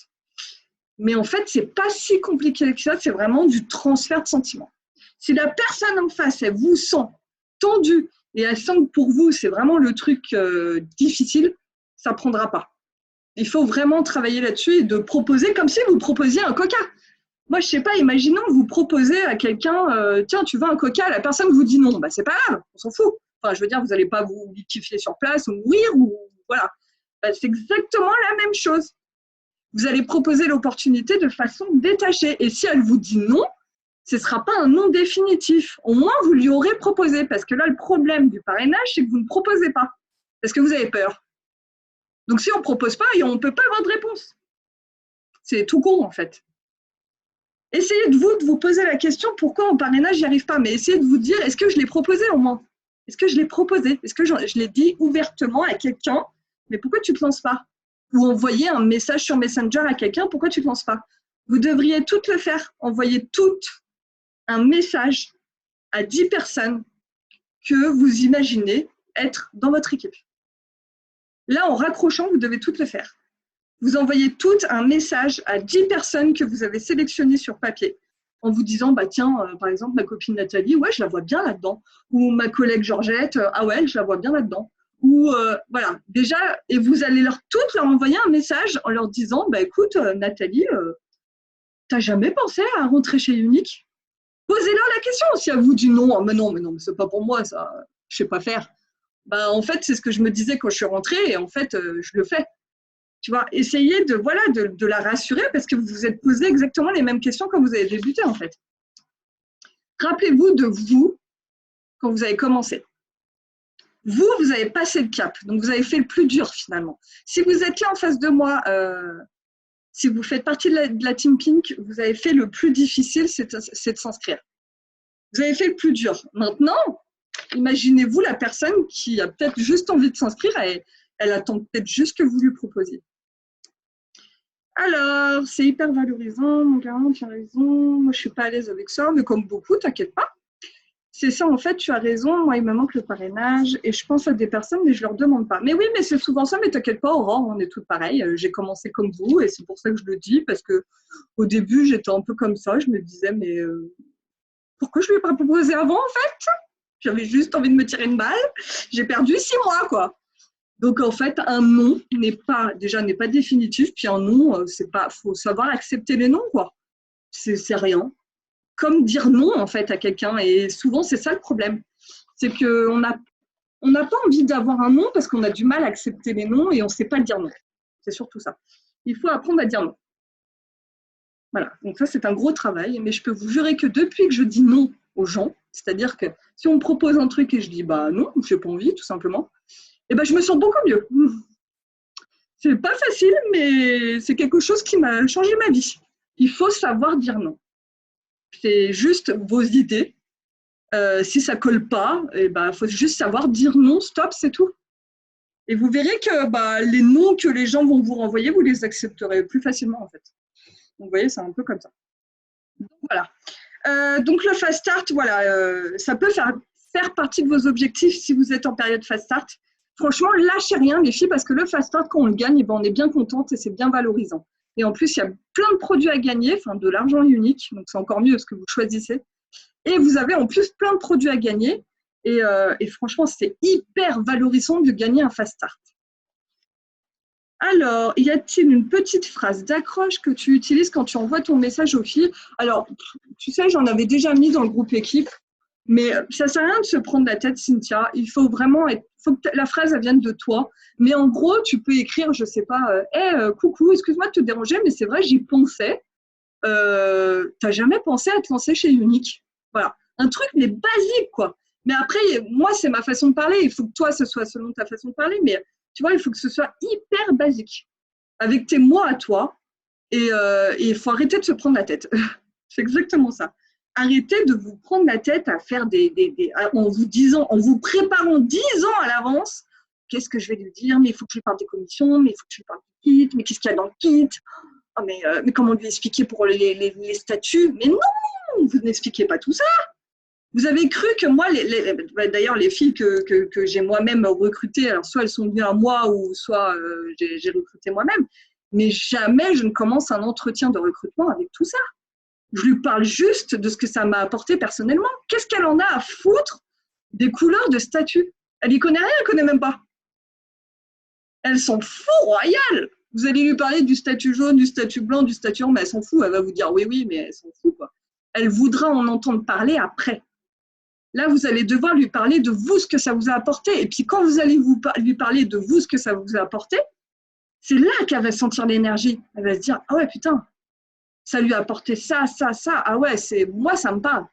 Mais en fait, c'est pas si compliqué que ça, c'est vraiment du transfert de sentiments. Si la personne en face, elle vous sent tendue et elle sent que pour vous, c'est vraiment le truc difficile, ça ne prendra pas. Il faut vraiment travailler là-dessus et de proposer comme si vous proposiez un coca. Moi, je ne sais pas, imaginons vous proposez à quelqu'un, tiens, tu veux un coca, la personne vous dit non, c'est pas grave, on s'en fout. Enfin, je veux dire, vous n'allez pas vous liquéfier sur place ou mourir, ou voilà. C'est exactement la même chose. Vous allez proposer l'opportunité de façon détachée. Et si elle vous dit non, ce ne sera pas un non définitif. Au moins, vous lui aurez proposé. Parce que là, le problème du parrainage, c'est que vous ne proposez pas. Parce que vous avez peur. Donc, si on ne propose pas, on ne peut pas avoir de réponse. C'est tout con, en fait. Essayez de vous poser la question, pourquoi en parrainage, j'y arrive pas? Mais essayez de vous dire, est-ce que je l'ai proposé au moins? Est-ce que je l'ai proposé? Est-ce que je l'ai dit ouvertement à quelqu'un? Mais pourquoi tu ne te lances pas? Ou envoyer un message sur Messenger à quelqu'un, pourquoi tu ne te lances pas? Vous devriez toutes le faire. Envoyer toutes un message à 10 personnes que vous imaginez être dans votre équipe. Là, en raccrochant, vous devez toutes le faire. Vous envoyez toutes un message à 10 personnes que vous avez sélectionnées sur papier en vous disant, tiens, par exemple, ma copine Nathalie, ouais, je la vois bien là-dedans. Ou ma collègue Georgette, ah ouais, je la vois bien là-dedans. Ou voilà, déjà, et vous allez toutes leur envoyer un message en leur disant, bah écoute, Nathalie, t'as jamais pensé à rentrer chez Unique? Posez-leur la question. Si elle vous dit non, mais non, mais c'est pas pour moi, ça, je sais pas faire. Bah en fait, c'est ce que je me disais quand je suis rentrée, et en fait, je le fais. Tu vois, essayez de la rassurer parce que vous vous êtes posé exactement les mêmes questions quand vous avez débuté, en fait. Rappelez-vous de vous quand vous avez commencé. Vous avez passé le cap, donc vous avez fait le plus dur finalement. Si vous êtes là en face de moi, si vous faites partie de la Team Pink, vous avez fait le plus difficile, c'est de s'inscrire. Vous avez fait le plus dur. Maintenant, imaginez-vous la personne qui a peut-être juste envie de s'inscrire et elle attend peut-être juste que vous lui proposiez. Alors, c'est hyper valorisant, mon gars, tu as raison. Moi, je ne suis pas à l'aise avec ça, mais comme beaucoup, t'inquiète pas. C'est ça, en fait, tu as raison. Moi, il me manque le parrainage et je pense à des personnes, mais je ne leur demande pas. Mais oui, mais c'est souvent ça, mais t'inquiète pas, Aurore, on est toutes pareilles. J'ai commencé comme vous et c'est pour ça que je le dis, parce qu'au début, j'étais un peu comme ça. Je me disais, mais pourquoi je ne lui ai pas proposé avant, en fait? J'avais juste envie de me tirer une balle. J'ai perdu 6 mois, quoi. Donc, en fait, un non n'est pas définitif. Puis un non, c'est pas, faut savoir accepter les noms, quoi. C'est rien. Comme dire non, en fait, à quelqu'un. Et souvent, c'est ça le problème. C'est qu'on n'a pas envie d'avoir un non parce qu'on a du mal à accepter les noms et on ne sait pas dire non. C'est surtout ça. Il faut apprendre à dire non. Voilà. Donc ça, c'est un gros travail. Mais je peux vous jurer que depuis que je dis non aux gens, c'est-à-dire que si on me propose un truc et je dis bah non, je n'ai pas envie, tout simplement, et ben je me sens beaucoup mieux. C'est pas facile, mais c'est quelque chose qui m'a changé ma vie. Il faut savoir dire non. C'est juste vos idées. Si ça colle pas, il faut juste savoir dire non, stop, c'est tout. Et vous verrez que les noms que les gens vont vous renvoyer, vous les accepterez plus facilement en fait. Donc vous voyez, c'est un peu comme ça. Donc, voilà. Donc le fast start, voilà, ça peut faire partie de vos objectifs si vous êtes en période fast start. Franchement, lâchez rien les filles parce que le fast start, quand on le gagne, on est bien contente et c'est bien valorisant. Et en plus, il y a plein de produits à gagner, enfin de l'argent unique, donc c'est encore mieux parce que vous choisissez. Et vous avez en plus plein de produits à gagner. Et franchement, c'est hyper valorisant de gagner un fast start. Alors, y a-t-il une petite phrase d'accroche que tu utilises quand tu envoies ton message aux filles? Alors, tu sais, j'en avais déjà mis dans le groupe équipe, mais ça ne sert à rien de se prendre la tête, Cynthia. Il faut vraiment faut que la phrase elle vienne de toi. Mais en gros, tu peux écrire, je ne sais pas, coucou, excuse-moi de te déranger, mais c'est vrai, j'y pensais. T'as jamais pensé à te lancer chez Unique? Voilà, un truc mais basique quoi. Mais après, moi c'est ma façon de parler. Il faut que toi ce soit selon ta façon de parler, mais tu vois, il faut que ce soit hyper basique avec tes mots à toi. Et il faut arrêter de se prendre la tête. C'est exactement ça. Arrêtez de vous prendre la tête à faire en vous préparant 10 ans à l'avance. Qu'est-ce que je vais lui dire? Mais il faut que je lui parle des commissions, mais il faut que je lui parle du kit, mais qu'est-ce qu'il y a dans le kit? Oh, mais comment lui expliquer pour les statuts? Mais non, vous n'expliquez pas tout ça. Vous avez cru que moi, d'ailleurs, les filles que j'ai moi-même recrutées, alors soit elles sont venues à moi ou soit j'ai recruté moi-même, mais jamais je ne commence un entretien de recrutement avec tout ça. Je lui parle juste de ce que ça m'a apporté personnellement. Qu'est-ce qu'elle en a à foutre des couleurs de statut? Elle n'y connaît rien, elle ne connaît même pas. Elle s'en fout royale. Vous allez lui parler du statut jaune, du statut blanc, du statut rond, mais elle s'en fout. Elle va vous dire oui, mais elle s'en fout, quoi. Elle voudra en entendre parler après. Là, vous allez devoir lui parler de vous, ce que ça vous a apporté. Et puis, quand vous allez lui parler de vous, ce que ça vous a apporté, c'est là qu'elle va sentir l'énergie. Elle va se dire, ah ouais, putain, ça lui a apporté ça, ça, ça. Ah ouais, moi, ça me parle.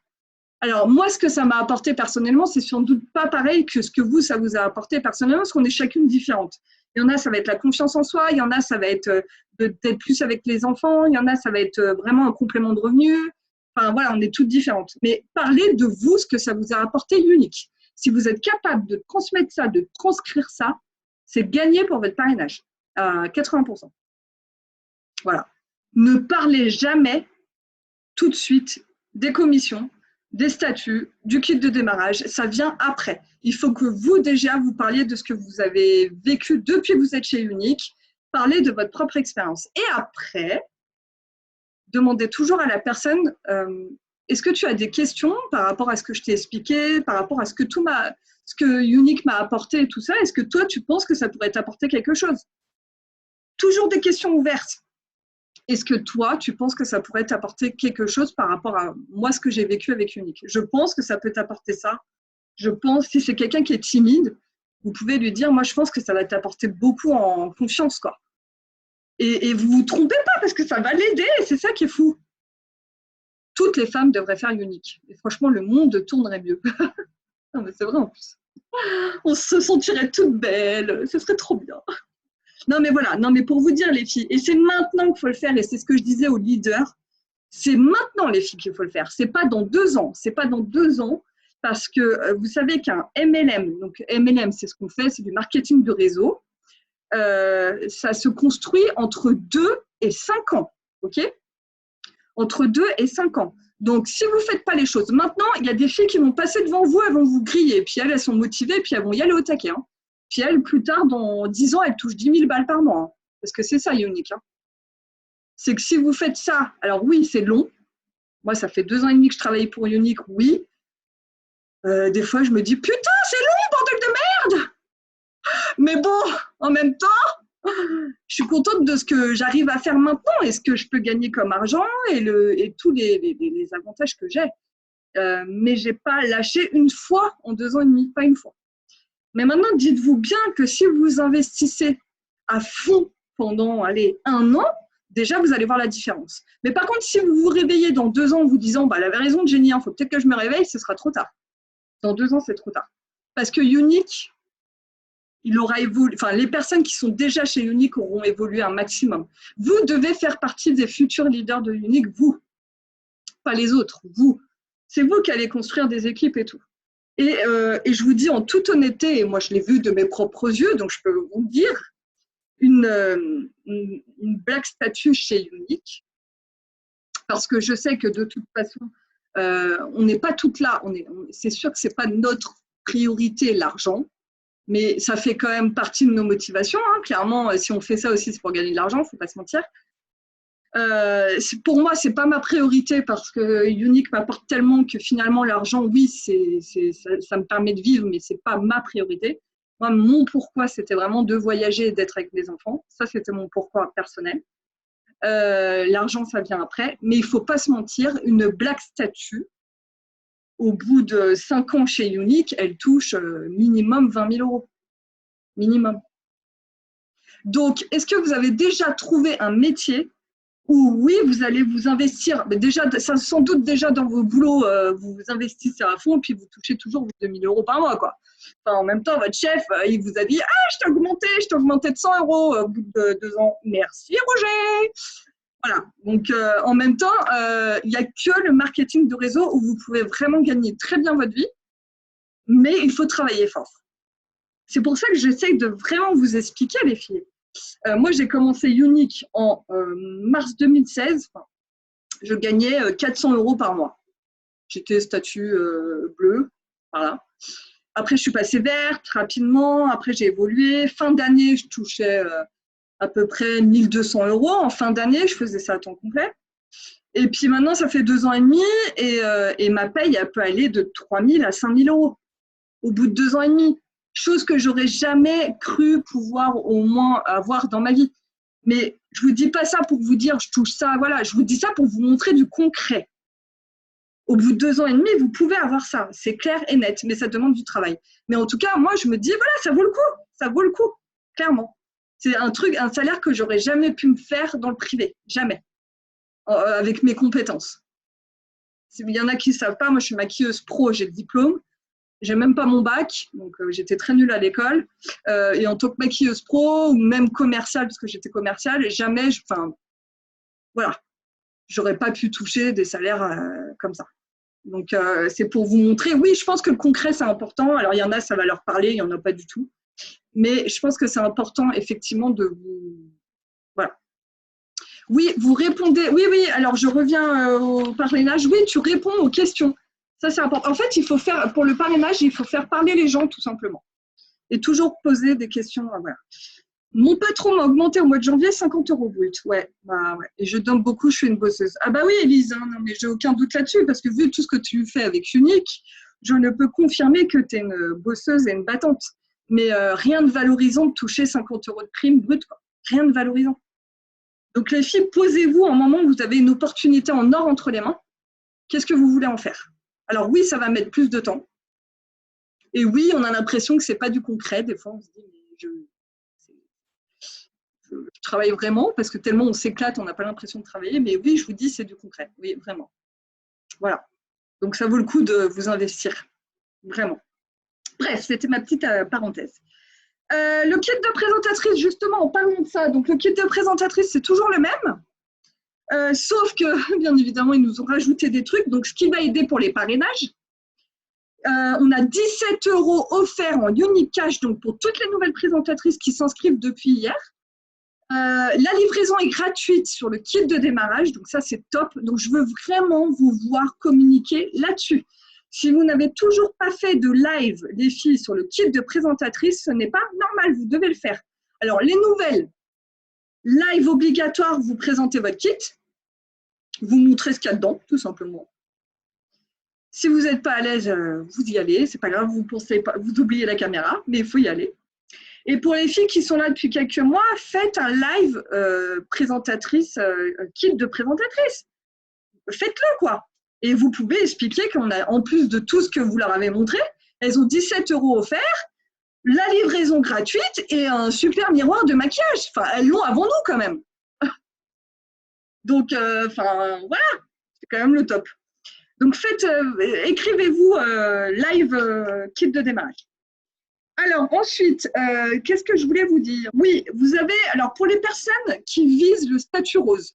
Alors, moi, ce que ça m'a apporté personnellement, c'est sans doute pas pareil que ce que vous, ça vous a apporté personnellement, parce qu'on est chacune différente. Il y en a, ça va être la confiance en soi. Il y en a, ça va être d'être plus avec les enfants. Il y en a, ça va être vraiment un complément de revenu. Enfin, voilà, on est toutes différentes. Mais parlez de vous, ce que ça vous a apporté unique. Si vous êtes capable de transmettre ça, de transcrire ça, c'est gagné pour votre parrainage à 80%. Voilà. Ne parlez jamais tout de suite des commissions, des statuts, du kit de démarrage. Ça vient après. Il faut que vous, déjà, vous parliez de ce que vous avez vécu depuis que vous êtes chez Unique. Parlez de votre propre expérience. Et après, demandez toujours à la personne est-ce que tu as des questions par rapport à ce que je t'ai expliqué, par rapport à ce que ce que Unique m'a apporté et tout ça, est-ce que toi, tu penses que ça pourrait t'apporter quelque chose? Toujours des questions ouvertes. Est-ce que toi, tu penses que ça pourrait t'apporter quelque chose par rapport à moi, ce que j'ai vécu avec Unique? Je pense que ça peut t'apporter ça. Je pense, si c'est quelqu'un qui est timide, vous pouvez lui dire, moi, je pense que ça va t'apporter beaucoup en confiance, quoi. Et vous vous trompez pas parce que ça va l'aider, c'est ça qui est fou. Toutes les femmes devraient faire Unique. Et franchement, le monde tournerait mieux. Non, mais c'est vrai en plus. On se sentirait toutes belles, ce serait trop bien. Non, mais voilà, non, mais pour vous dire, les filles, et c'est maintenant qu'il faut le faire, et c'est ce que je disais aux leaders, c'est maintenant, les filles, qu'il faut le faire. C'est pas dans 2 ans, c'est pas dans 2 ans, parce que vous savez qu'un MLM, donc MLM, c'est ce qu'on fait, c'est du marketing de réseau, ça se construit entre 2 et 5 ans, ok? Entre 2 et 5 ans. Donc, si vous ne faites pas les choses maintenant, il y a des filles qui vont passer devant vous, elles vont vous griller, puis elles sont motivées, puis elles vont y aller au taquet. Hein. Puis elles, plus tard, dans 10 ans, elles touchent 10 000 balles par mois. Hein. Parce que c'est ça, Unique. Hein. C'est que si vous faites ça, alors oui, c'est long. Moi, ça fait 2 ans et demi que je travaille pour Unique, oui. Des fois, je me dis, putain, c'est long, bordel de merde! Mais bon, en même temps, je suis contente de ce que j'arrive à faire maintenant et ce que je peux gagner comme argent et tous les avantages que j'ai. Mais je n'ai pas lâché une fois en 2 ans et demi, pas une fois. Mais maintenant, dites-vous bien que si vous investissez à fond pendant, 1 an, déjà, vous allez voir la différence. Mais par contre, si vous vous réveillez dans 2 ans en vous disant, bah, elle avait raison, Jenny, il faut peut-être que je me réveille, ce sera trop tard. Dans 2 ans, c'est trop tard. Parce que Unique, il aura évolué, enfin, les personnes qui sont déjà chez Unique auront évolué un maximum. Vous devez faire partie des futurs leaders de Unique, vous, pas les autres, vous. C'est vous qui allez construire des équipes et tout. Et je vous dis en toute honnêteté, et moi je l'ai vu de mes propres yeux, donc je peux vous le dire, une black statue chez Unique, parce que je sais que de toute façon, on n'est pas toutes là, c'est sûr que ce n'est pas notre priorité l'argent, mais ça fait quand même partie de nos motivations. Hein. Clairement, si on fait ça aussi, c'est pour gagner de l'argent, il ne faut pas se mentir. Pour moi, ce n'est pas ma priorité parce que Unique m'apporte tellement que finalement, l'argent, oui, ça me permet de vivre, mais ce n'est pas ma priorité. Moi, mon pourquoi, c'était vraiment de voyager et d'être avec mes enfants. Ça, c'était mon pourquoi personnel. L'argent, ça vient après. Mais il ne faut pas se mentir, une black statue, au bout de 5 ans chez Unique, elle touche minimum 20 000 €. Minimum. Donc, est-ce que vous avez déjà trouvé un métier où, oui, vous allez vous investir, mais déjà, ça, sans doute déjà dans vos boulots, vous vous investissez à fond et puis vous touchez toujours vos 2 000 € par mois, quoi. Enfin, en même temps, votre chef, il vous a dit « Ah, je t'ai augmenté de 100 € au bout de 2 ans. Merci, Roger !» Voilà, donc en même temps, il n'y a que le marketing de réseau où vous pouvez vraiment gagner très bien votre vie, mais il faut travailler fort. C'est pour ça que j'essaye de vraiment vous expliquer, les filles. Moi, j'ai commencé Unique en mars 2016. Je gagnais 400 € par mois. J'étais statut bleu, voilà. Après, je suis passée verte rapidement. Après, j'ai évolué. Fin d'année, je touchais à peu près 1 200 € en fin d'année, je faisais ça à temps complet. Et puis maintenant, ça fait 2 ans et demi et ma paye, elle peut aller de 3 000 à 5 000 € au bout de 2 ans et demi. Chose que j'aurais jamais cru pouvoir au moins avoir dans ma vie. Mais je vous dis pas ça pour vous dire je touche ça, voilà. Je vous dis ça pour vous montrer du concret. Au bout de 2 ans et demi, vous pouvez avoir ça. C'est clair et net, mais ça demande du travail. Mais en tout cas, moi, je me dis, voilà, ça vaut le coup. Ça vaut le coup, clairement. C'est un salaire que j'aurais jamais pu me faire dans le privé, jamais, avec mes compétences. Il y en a qui ne savent pas, moi je suis maquilleuse pro, j'ai le diplôme, j'ai même pas mon bac, donc j'étais très nulle à l'école. Et en tant que maquilleuse pro, ou même commerciale, parce que j'étais commerciale, jamais, voilà, j'aurais pas pu toucher des salaires comme ça. Donc c'est pour vous montrer, oui, je pense que le concret c'est important. Alors il y en a, ça va leur parler, il y en a pas du tout. Mais je pense que c'est important, effectivement, de vous… Voilà. Oui, vous répondez… Oui, alors je reviens au parrainage. Oui, tu réponds aux questions. Ça, c'est important. En fait, il faut faire… Pour le parrainage, il faut faire parler les gens, tout simplement. Et toujours poser des questions. Voilà. Mon patron m'a augmenté au mois de janvier 50 € brut. Ouais, bah ouais. Et je donne beaucoup, je suis une bosseuse. Ah bah oui, Élise, hein, non, mais j'ai aucun doute là-dessus, parce que vu tout ce que tu fais avec Unique, je ne peux confirmer que tu es une bosseuse et une battante. Mais rien de valorisant de toucher 50 € de prime brute, quoi. Rien de valorisant. Donc les filles, posez-vous un moment où vous avez une opportunité en or entre les mains. Qu'est-ce que vous voulez en faire? Alors oui, ça va mettre plus de temps. Et oui, on a l'impression que ce n'est pas du concret. Des fois, on se dit, mais je travaille vraiment parce que tellement on s'éclate, on n'a pas l'impression de travailler. Mais oui, je vous dis, c'est du concret. Oui, vraiment. Voilà. Donc ça vaut le coup de vous investir. Vraiment. Bref, c'était ma petite parenthèse. Le kit de présentatrice, justement, en parlant de ça, donc le kit de présentatrice, c'est toujours le même, sauf que, bien évidemment, ils nous ont rajouté des trucs, donc ce qui va aider pour les parrainages. On a 17 € offerts en unique cash, donc pour toutes les nouvelles présentatrices qui s'inscrivent depuis hier. La livraison est gratuite sur le kit de démarrage, donc ça c'est top. Donc je veux vraiment vous voir communiquer là-dessus. Si vous n'avez toujours pas fait de live, les filles, sur le kit de présentatrice, ce n'est pas normal, vous devez le faire. Alors, les nouvelles, live obligatoire, vous présentez votre kit, vous montrez ce qu'il y a dedans, tout simplement. Si vous n'êtes pas à l'aise, vous y allez, c'est pas grave, vous pensez pas, vous oubliez la caméra, mais il faut y aller. Et pour les filles qui sont là depuis quelques mois, faites un live présentatrice, kit de présentatrice. Faites-le, quoi. Et vous pouvez expliquer qu'on a, en plus de tout ce que vous leur avez montré, elles ont 17 € offerts, la livraison gratuite et un super miroir de maquillage. Enfin, elles l'ont avant nous quand même. Donc, voilà, c'est quand même le top. Donc, écrivez-vous live kit de démarrage. Alors, ensuite, qu'est-ce que je voulais vous dire? Oui, vous avez, alors pour les personnes qui visent le statut rose,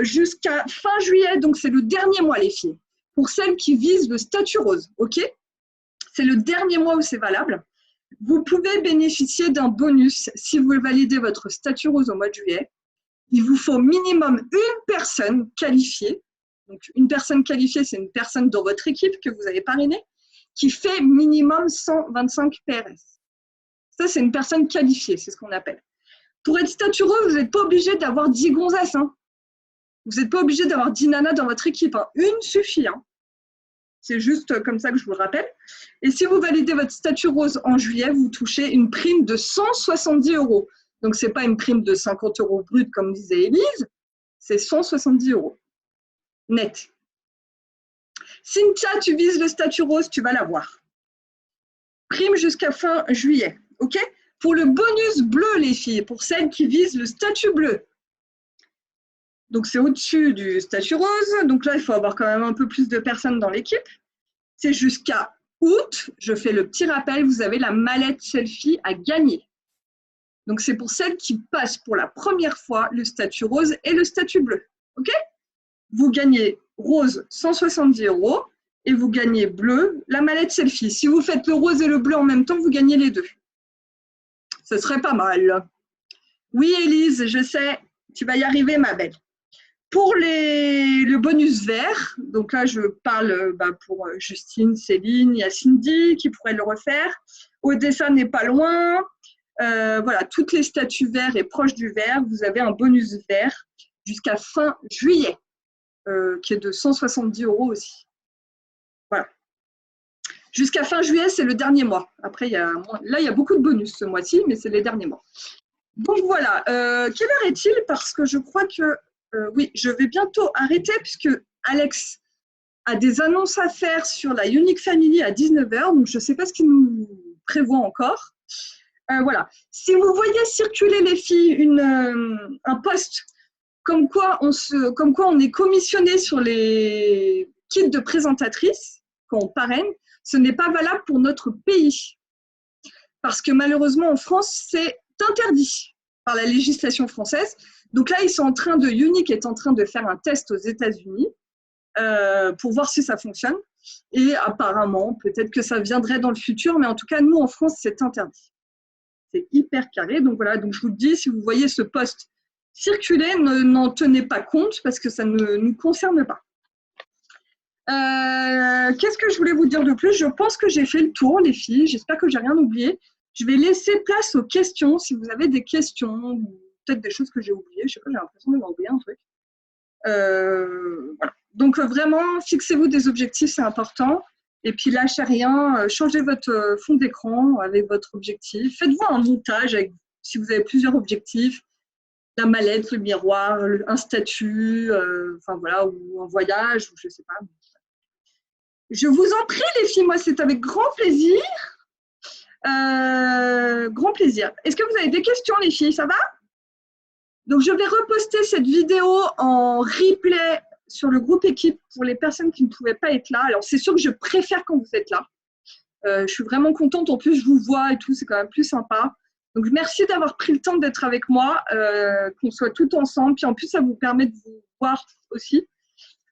jusqu'à fin juillet, donc c'est le dernier mois les filles, pour celles qui visent le statut rose, ok? C'est le dernier mois où c'est valable. Vous pouvez bénéficier d'un bonus si vous validez votre statut rose au mois de juillet. Il vous faut minimum une personne qualifiée. Donc une personne qualifiée, c'est une personne dans votre équipe que vous avez parrainée, qui fait minimum 125 PRS. Ça, c'est une personne qualifiée, c'est ce qu'on appelle. Pour être statut rose, vous n'êtes pas obligé d'avoir 10 gonzesses, hein. Vous n'êtes pas obligé d'avoir 10 nanas dans votre équipe, hein. Une suffit, hein. C'est juste comme ça que je vous le rappelle. Et si vous validez votre statut rose en juillet, vous touchez une prime de 170 €. Donc, ce n'est pas une prime de 50 € brut, comme disait Élise, c'est 170 € net. Cynthia, tu vises le statut rose, tu vas l'avoir. Prime jusqu'à fin juillet, ok? Pour le bonus bleu, les filles, pour celles qui visent le statut bleu. Donc, c'est au-dessus du statut rose. Donc là, il faut avoir quand même un peu plus de personnes dans l'équipe. C'est jusqu'à août. Je fais le petit rappel, vous avez la mallette selfie à gagner. Donc, c'est pour celles qui passent pour la première fois le statut rose et le statut bleu. OK? Vous gagnez rose 170 € et vous gagnez bleu la mallette selfie. Si vous faites le rose et le bleu en même temps, vous gagnez les deux. Ce serait pas mal. Oui, Élise, je sais, tu vas y arriver, ma belle. Pour le bonus vert, donc là, je parle pour Justine, Céline, il y a Cindy qui pourrait le refaire. Odessa n'est pas loin. Voilà, toutes les statuts verts et proches du vert, vous avez un bonus vert jusqu'à fin juillet, qui est de 170 € aussi. Voilà. Jusqu'à fin juillet, c'est le dernier mois. Après, là, il y a beaucoup de bonus ce mois-ci, mais c'est les derniers mois. Donc voilà, quelle heure est-il? Parce que je crois que oui, je vais bientôt arrêter puisque Alex a des annonces à faire sur la Unique Family à 19 h, donc je ne sais pas ce qu'il nous prévoit encore. Voilà. Si vous voyez circuler les filles un post comme quoi on est commissionné sur les kits de présentatrices quand on parraine, ce n'est pas valable pour notre pays. Parce que malheureusement en France, c'est interdit par la législation française. Donc là, Unique est en train de faire un test aux États-Unis pour voir si ça fonctionne. Et apparemment, peut-être que ça viendrait dans le futur, mais en tout cas, nous, en France, c'est interdit. C'est hyper carré. Donc voilà, donc je vous le dis, si vous voyez ce post circuler, n'en tenez pas compte parce que ça ne nous concerne pas. Qu'est-ce que je voulais vous dire de plus? Je pense que j'ai fait le tour, les filles. J'espère que j'ai rien oublié. Je vais laisser place aux questions. Si vous avez des questions, peut-être des choses que j'ai oubliées, je sais pas, j'ai l'impression d'avoir oublié un truc. Voilà. Donc vraiment, fixez-vous des objectifs, c'est important. Et puis lâchez rien, changez votre fond d'écran avec votre objectif. Faites-vous un montage avec, si vous avez plusieurs objectifs, la mallette, le miroir, un statut, enfin voilà, ou un voyage, ou je sais pas. Je vous en prie les filles, moi c'est avec grand plaisir. Grand plaisir. Est-ce que vous avez des questions les filles, ça va? Donc je vais reposter cette vidéo en replay sur le groupe équipe pour les personnes qui ne pouvaient pas être là. Alors, c'est sûr que je préfère quand vous êtes là. Je suis vraiment contente. En plus, je vous vois et tout, c'est quand même plus sympa. Donc, merci d'avoir pris le temps d'être avec moi, qu'on soit tout ensemble. Puis en plus, ça vous permet de vous voir aussi.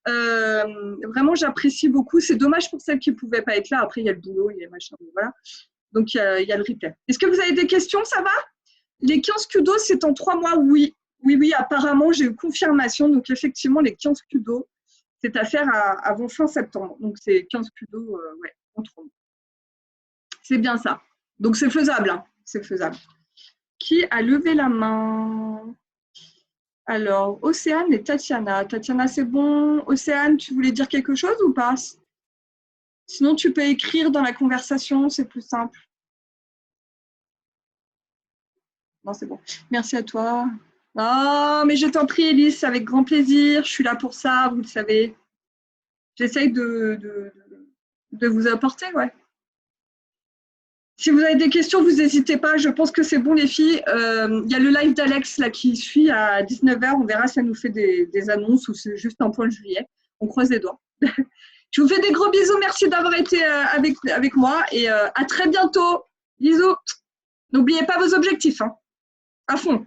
Vraiment, j'apprécie beaucoup. C'est dommage pour celles qui ne pouvaient pas être là. Après, il y a le boulot, il y a machin. Voilà. Donc, il y a le replay. Est-ce que vous avez des questions? Ça va? Les 15 kudos, c'est en 3 mois? Oui. Oui, apparemment, j'ai eu confirmation. Donc, effectivement, les 15 kudos, c'est à faire avant fin septembre. Donc, c'est 15 kudos, ouais, en 3 mois. C'est bien ça. Donc, c'est faisable. Hein. C'est faisable. Qui a levé la main? Alors, Océane et Tatiana. Tatiana, c'est bon. Océane, tu voulais dire quelque chose ou pas? Sinon, tu peux écrire dans la conversation, c'est plus simple. Non, c'est bon. Merci à toi. Oh, mais je t'en prie, Élise, avec grand plaisir. Je suis là pour ça, vous le savez. J'essaye de vous apporter, ouais. Si vous avez des questions, vous n'hésitez pas. Je pense que c'est bon, les filles. Il y a le live d'Alex là qui suit à 19h. On verra si ça nous fait des annonces ou c'est juste un point de juillet. On croise les doigts. Je vous fais des gros bisous. Merci d'avoir été avec moi et à très bientôt. Bisous. N'oubliez pas vos objectifs. Hein. À fond.